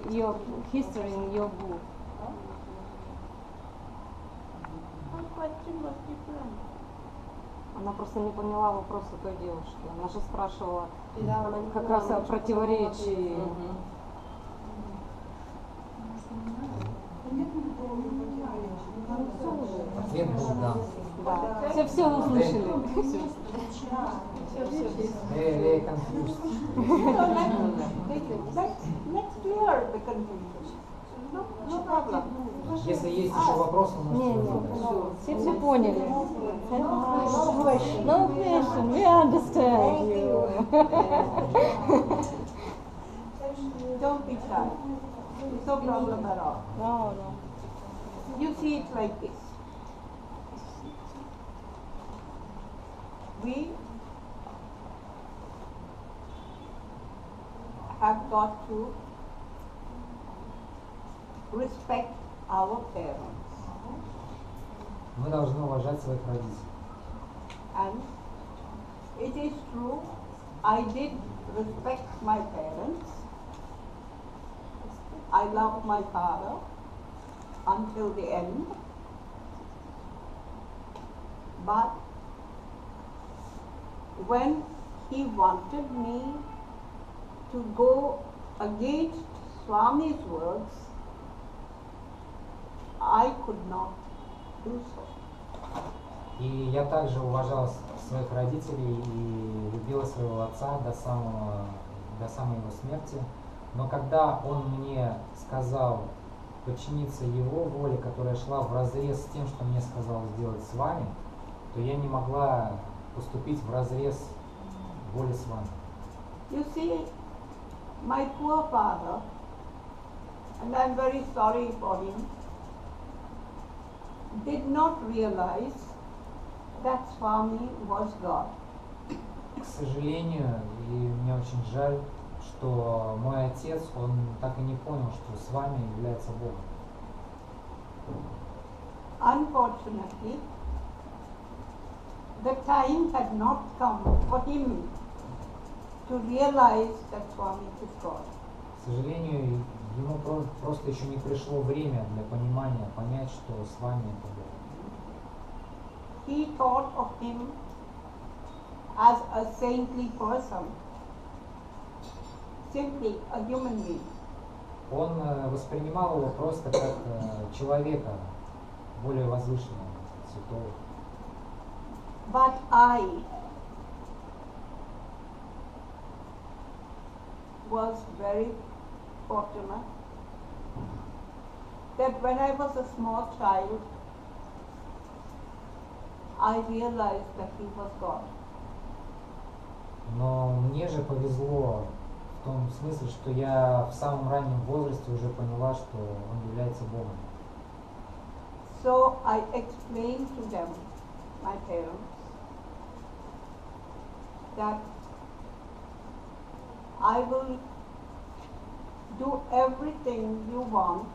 your history in your book. My question was different. Она просто не поняла вопроса той девушки. Она же спрашивала Да, она не как поняла, раз она о не противоречии. Ответ был да. Да. Все услышали. Very confused. Let's clear the confusion. No problem. Если есть еще вопросы, можете Не, задать. все поняли. No question, we understand you. Don't be shy. It's no problem at all. No. You see it like this. We have got to respect our parents. Мы должны уважать своих родителей. And it is true, I did respect my parents. I loved my father until the end. But when he wanted me to go against Swami's words, I could not do so. И я также уважал своих родителей и любил своего отца до самой его смерти. Но когда он мне сказал подчиниться его воле, которая шла вразрез с тем, что мне сказал сделать с вами, то я не могла поступить вразрез воле с вами. You see, my poor father, and I'm very sorry for him, did not realize that Swami was God. К сожалению, и мне очень жаль, что мой отец, он так и не понял, что с вами является Богом. Unfortunately, the time had not come for him to realize that Swami is God. К сожалению, ему просто еще не пришло время для понимания, понять, что с вами это Бог. He thought of him as a saintly person, simply a human being. Он воспринимал его просто как человека, более возвышенного, святого. But I, was very fortunate that when I was a small child, I realized that he was God. Но мне же повезло в том смысле, что я в самом раннем возрасте уже поняла, что он является Богом. So I explained to them, my parents, that I will do everything you want,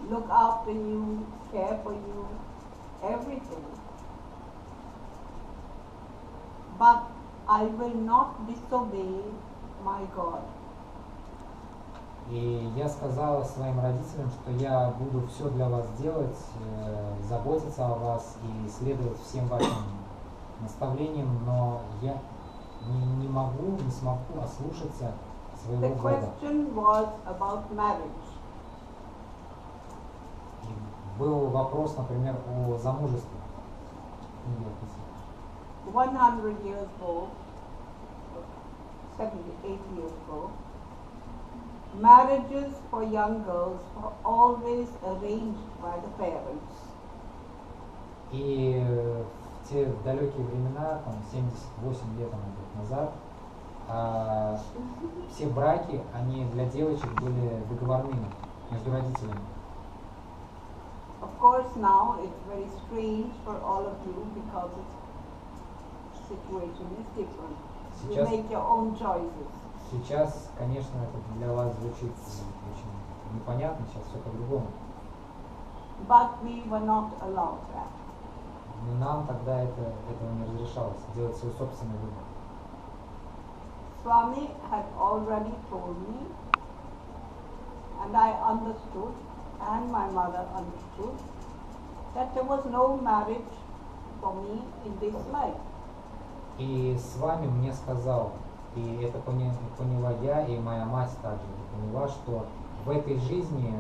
look after you, care for you, everything. But I will not disobey my God. И я сказала своим родителям, что я буду все для вас делать, заботиться о вас и следовать всем вашим наставлениям, но я не смогу ослушаться своего The Бога. question was about marriage. И был вопрос, например, о замужестве. 100 years ago, 78 years ago, marriages for young girls were always arranged by the parents. И в те далекие времена, там 78 лет назад, все браки, они для девочек были договорными между родителями. Of course, now it's very strange for all of you because the situation is different. You Сейчас- make your own choices. Сейчас, конечно, это для вас звучит очень непонятно, сейчас все по-другому. But we were not allowed that. Но нам тогда этого не разрешалось, делать свой собственный выбор. Swami had already told me, and I understood, and my mother understood, that there was no marriage for me in this life. И с вами мне сказал, и это поняла я, и моя мать также это поняла, что в этой жизни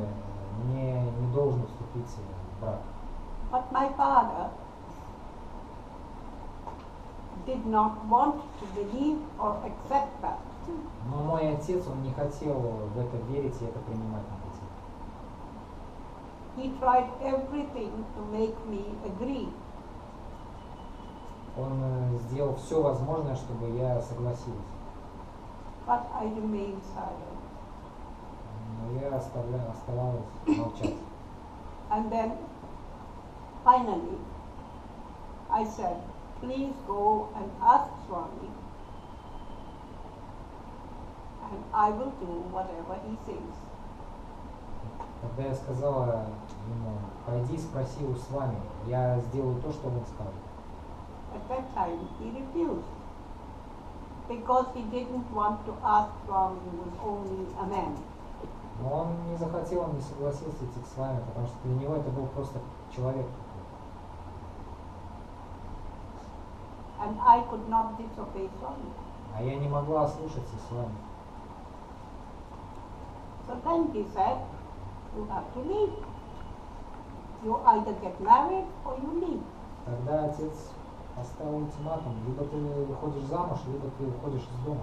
мне не должен вступить в брак. But my father did not want to believe or accept that. Но мой отец, он не хотел в это верить и это принимать не хотел. He tried everything to make me agree. Он сделал все возможное, чтобы я согласилась. But I remained silent. Но я оставалась молчать. And then, finally, I said, please go and ask Swami, and I will do whatever he says. Когда я сказала ему, пойди спроси у Свами, я сделаю то, что он скажет. At that time, he refused, because he didn't want to ask Swami, who was only a man. Но он не захотел, он не согласился идти к Свами, потому что для него это был просто человек. And I could not disobey Swami. А я не могла ослушаться Свами. So then he said, you have to leave. You either get married or you leave. Тогда отец поставил ультиматум, либо ты выходишь замуж, либо ты уходишь из дома.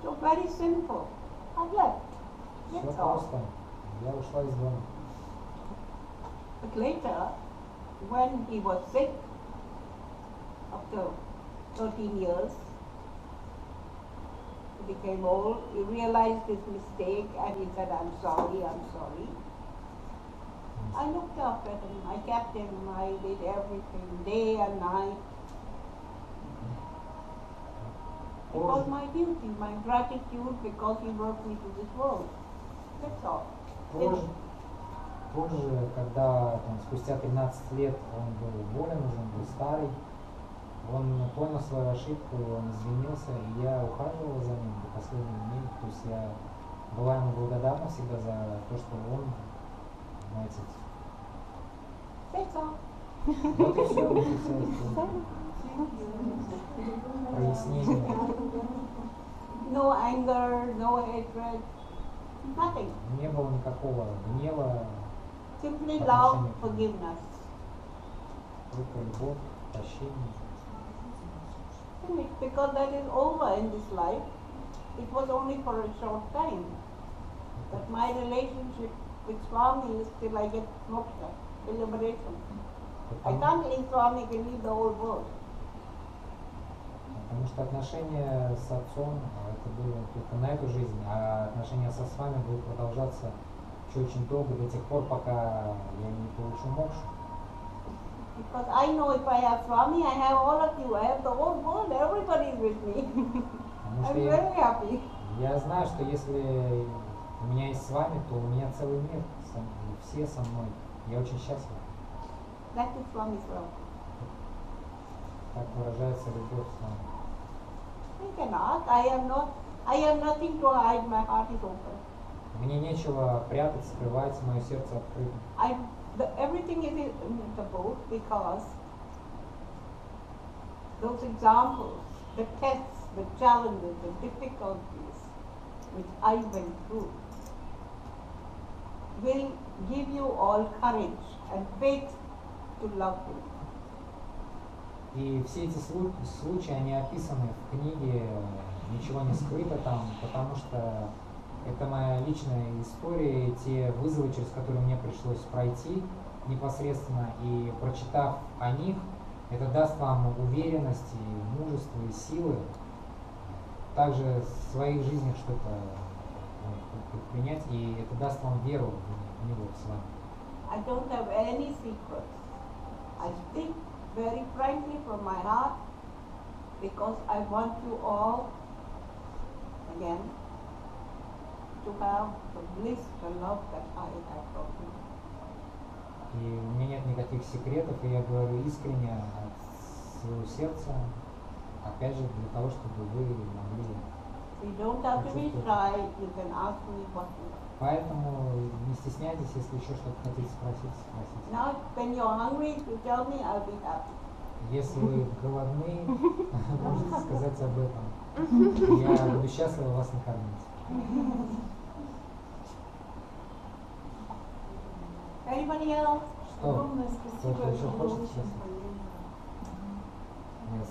So very simple. I left. Все That's all. просто. Я ушла из дома. But later, when he was sick, after 13 years, he became old, he realized his mistake and he said, I'm sorry, I'm sorry. I looked after him, I kept him, I did everything, day and night. It was my duty, my gratitude because he brought me to this world. That's all. Позже, когда спустя 13 лет он был болен, уже он был старый, он понял свою ошибку, он извинился, и я ухаживала за ним до последних дней. То есть я была ему благодарна всегда за то, что он, знаете, That's all. вот и все, вот и вся прояснение. No anger, no hatred, nothing. Не было никакого гнева, Simply Отношение love, к нему. forgiveness. только любовь, прощение. dismissed because that is over in this life. It was only for a short time. But my relationship with Swami is till I get moksha, till liberation. I can't leave Swami, can leave the whole world. Потому что отношения с отцом это было только на эту жизнь, а отношения со Свами будут продолжаться еще очень долго, до тех пор, пока я не получу мокшу. Because I know if I have Swami, I have all of you. I have the whole world, everybody is with me. I'm very happy. Я знаю, что если у меня есть с вами, то у меня целый мир, все со мной. Я очень счастлив. That is Swami's love. Так выражается любовь с вами. I cannot. I have nothing to hide. My heart is open. Мне нечего прятать, скрывать, мое сердце открыто. Everything is immutable because those examples, the tests, the challenges, the difficulties which I went through will give you all courage and faith to love Him. И все эти случаи, они описаны в книге, ничего не скрыто там, потому что это моя личная история, те вызовы, через которые мне пришлось пройти непосредственно, и прочитав о них, это даст вам уверенность, и мужество, и силы также в своих жизнях что-то предпринять, и это даст вам веру в Него, в Свами. I don't have any secrets. I speak very frankly from my heart because I want you all, again, to have the bliss, the love that I have from you. И у меня нет никаких секретов, и я говорю искренне от своего сердца, опять же, для того, чтобы вы могли You don't have to be shy, you can ask me what you want. Поэтому не стесняйтесь, если еще что-то хотите спросить, спросите. Now, when you're hungry, you tell me, I'll be happy. Если вы голодны, можете сказать об этом. Я буду счастлив вас накормить. Anybody else? Что? Кто-то еще хочет спросить?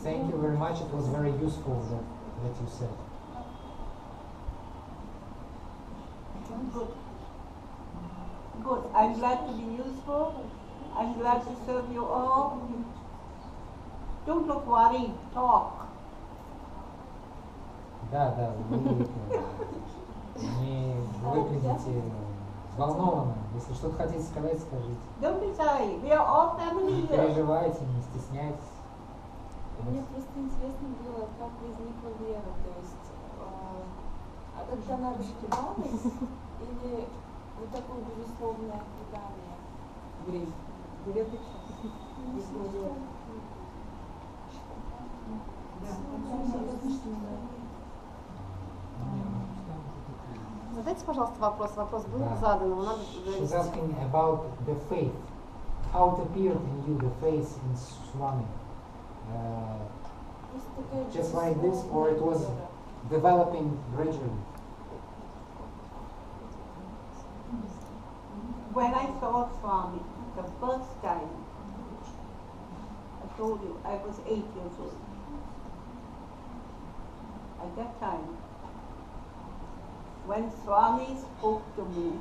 Thank you very much. It was very useful that you said. Good. Good. I'm glad to be useful. I'm glad to serve you all. Don't look worried. Talk. Да, вы не выглядите взволнованным. Если что-то хотите сказать, скажите. Don't be shy. We are all family Не here. переживайте, не стесняйтесь. Мне просто интересно было, как возникла вера, то есть, как-то она развивалась, или вот такое безусловное предание? Задайте, пожалуйста, вопрос. Вопрос был задан, но надо She's asking about the faith. How it appeared in you, the faith in Swami. Just like this, or it was developing gradually? When I saw Swami the first time, I told you I was 8 years old. At that time, when Swami spoke to me,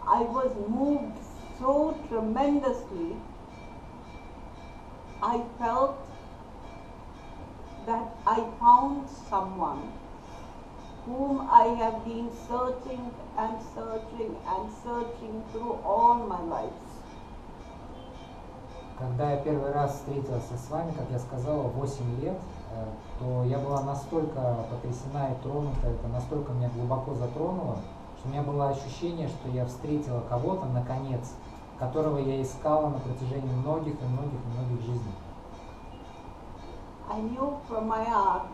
I was moved so tremendously. I felt that I found someone whom I have been searching and searching and searching through all my life. Когда я первый раз встретился с вами, как я сказала, 8 лет, то я была настолько потрясена и тронута, это настолько меня глубоко затронуло, что у меня было ощущение, что я встретила кого-то, наконец, которого я искала на протяжении многих и многих и многих жизней. I knew from my heart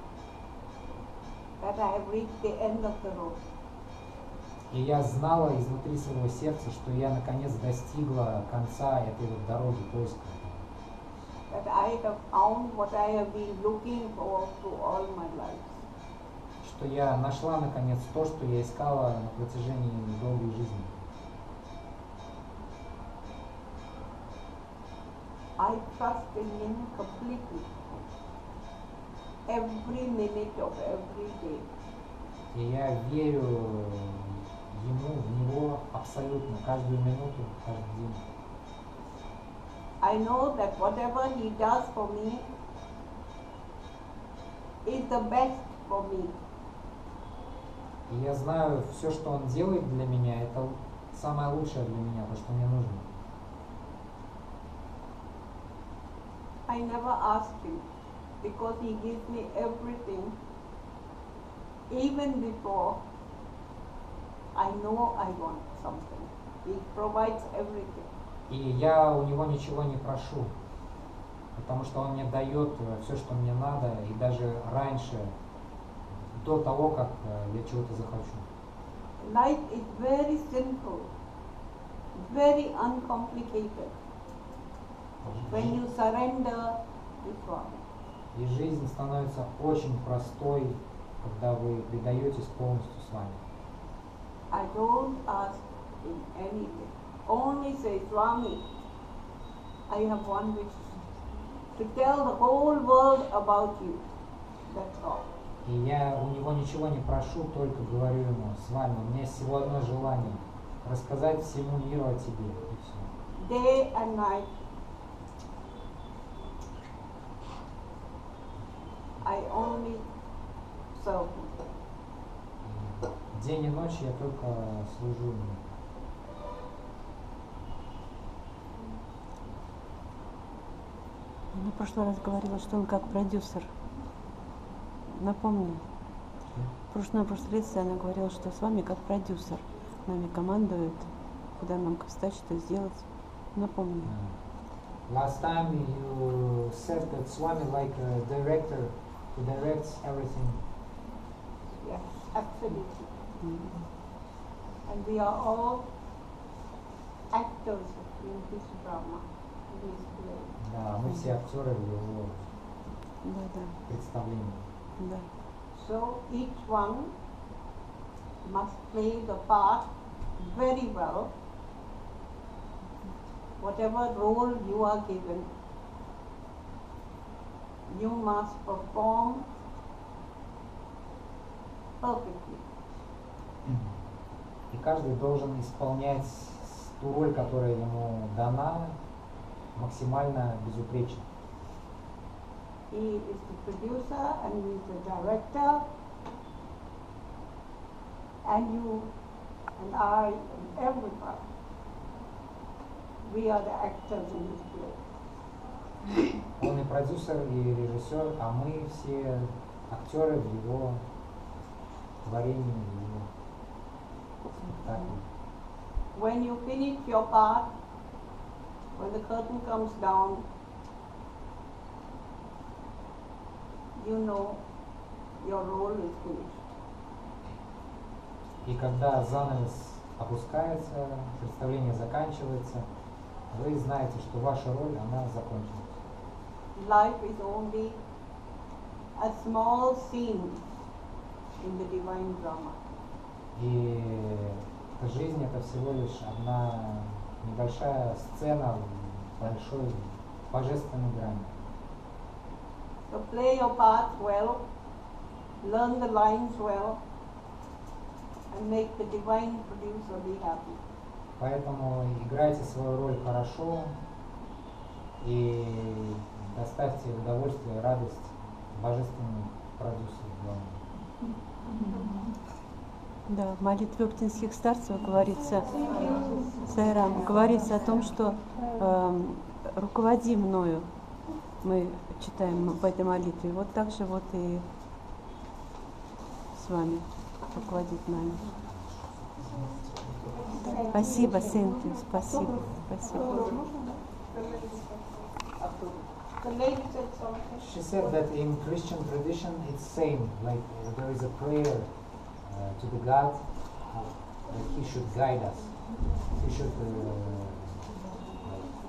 that I have reached the end of the road. И я знала изнутри своего сердца, что я наконец достигла конца этой вот дороги поиска. That I have found what I have been looking for through all my life. Что я нашла наконец то, что я искала на протяжении долгой жизни. I trust in him completely. Every minute of every day. И я верю ему, в него абсолютно, каждую минуту, каждый день. I know that whatever he does for me is the best for me. И я знаю, все, что он делает для меня, это самое лучшее для меня, то, что мне нужно. I never ask him because he gives me everything. Even before I know I want something, he provides everything. И я у него ничего не прошу, потому что он мне дает все, что мне надо, и даже раньше, до того, как я чего-то захочу. Life is very simple, very uncomplicated when you surrender to Swami. И жизнь становится очень простой, когда вы предаетесь полностью с вами. I don't ask him anything. Only say, Swami, I have one wish, to tell the whole world about you. That's all. И я у него ничего не прошу, только говорю ему: с вами, у меня есть всего одно желание — рассказать всему миру о тебе, и все. Day and night, I only serve him. И день и ночь я только служу ему. Она в прошлый раз говорила, что он как продюсер. Напомни. На прошлой лекции она говорила, что с вами как продюсер. Нами командует, куда нам встать, что сделать. Напомни. Last time you said that Swami like a director who directs everything. Yes, absolutely. And we are all actors in his drama, in his play. Да, мы все актеры в его представлении. Да. So each one must play the part very well. Whatever role you are given, you must perform perfectly. И каждый должен исполнять ту роль, которая ему дана, максимально безупречно. He is the producer and he is the director, and you and I and everybody, we are the actors in this play. Он и продюсер, и режиссер, а мы все актеры в его творении, в его спектакле. When you finish your part, when the curtain comes down, you know your role is finished. И когда занавес опускается, представление заканчивается, вы знаете, что ваша роль, она закончена. Life is only a small scene in the divine drama. И жизнь — это всего лишь одна небольшая сцена в большой божественной драме. So play your parts well, learn the lines well, and make the divine producer be happy. Поэтому играйте свою роль хорошо и доставьте удовольствие и радость божественному продюсеру главному. Да, в молитве оптинских старцев говорится, Сайрам, говорится о том, что руководи мною, мы читаем в этой молитве. Вот так же вот и с вами руководить нами. Спасибо, Синтию, спасибо, спасибо. She said that in Christian tradition it's same, like there is a prayer to the God that He should guide us, He should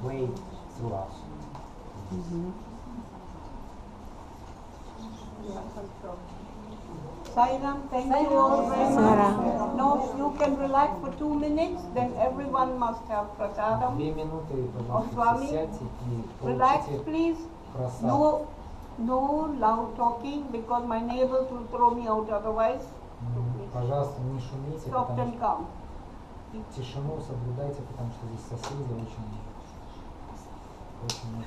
pray through us. Sairam, thank you all very much. No, you can relax for 2 minutes, then everyone must have prasadam. 2 минуты, Of пожалуйста, Swami. сядьте и Relax, получите please. просад. No loud talking because my neighbors will throw me out otherwise. Пожалуйста, не шумите, Soft потому and что calm. тишину соблюдайте, потому что здесь соседи очень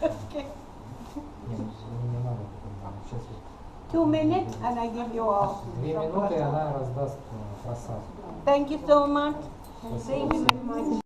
Okay. Нет, не надо. Сейчас 2 minutes and I give you all. 2 минуты, и она раздаст просад. Thank you so much. Спасибо.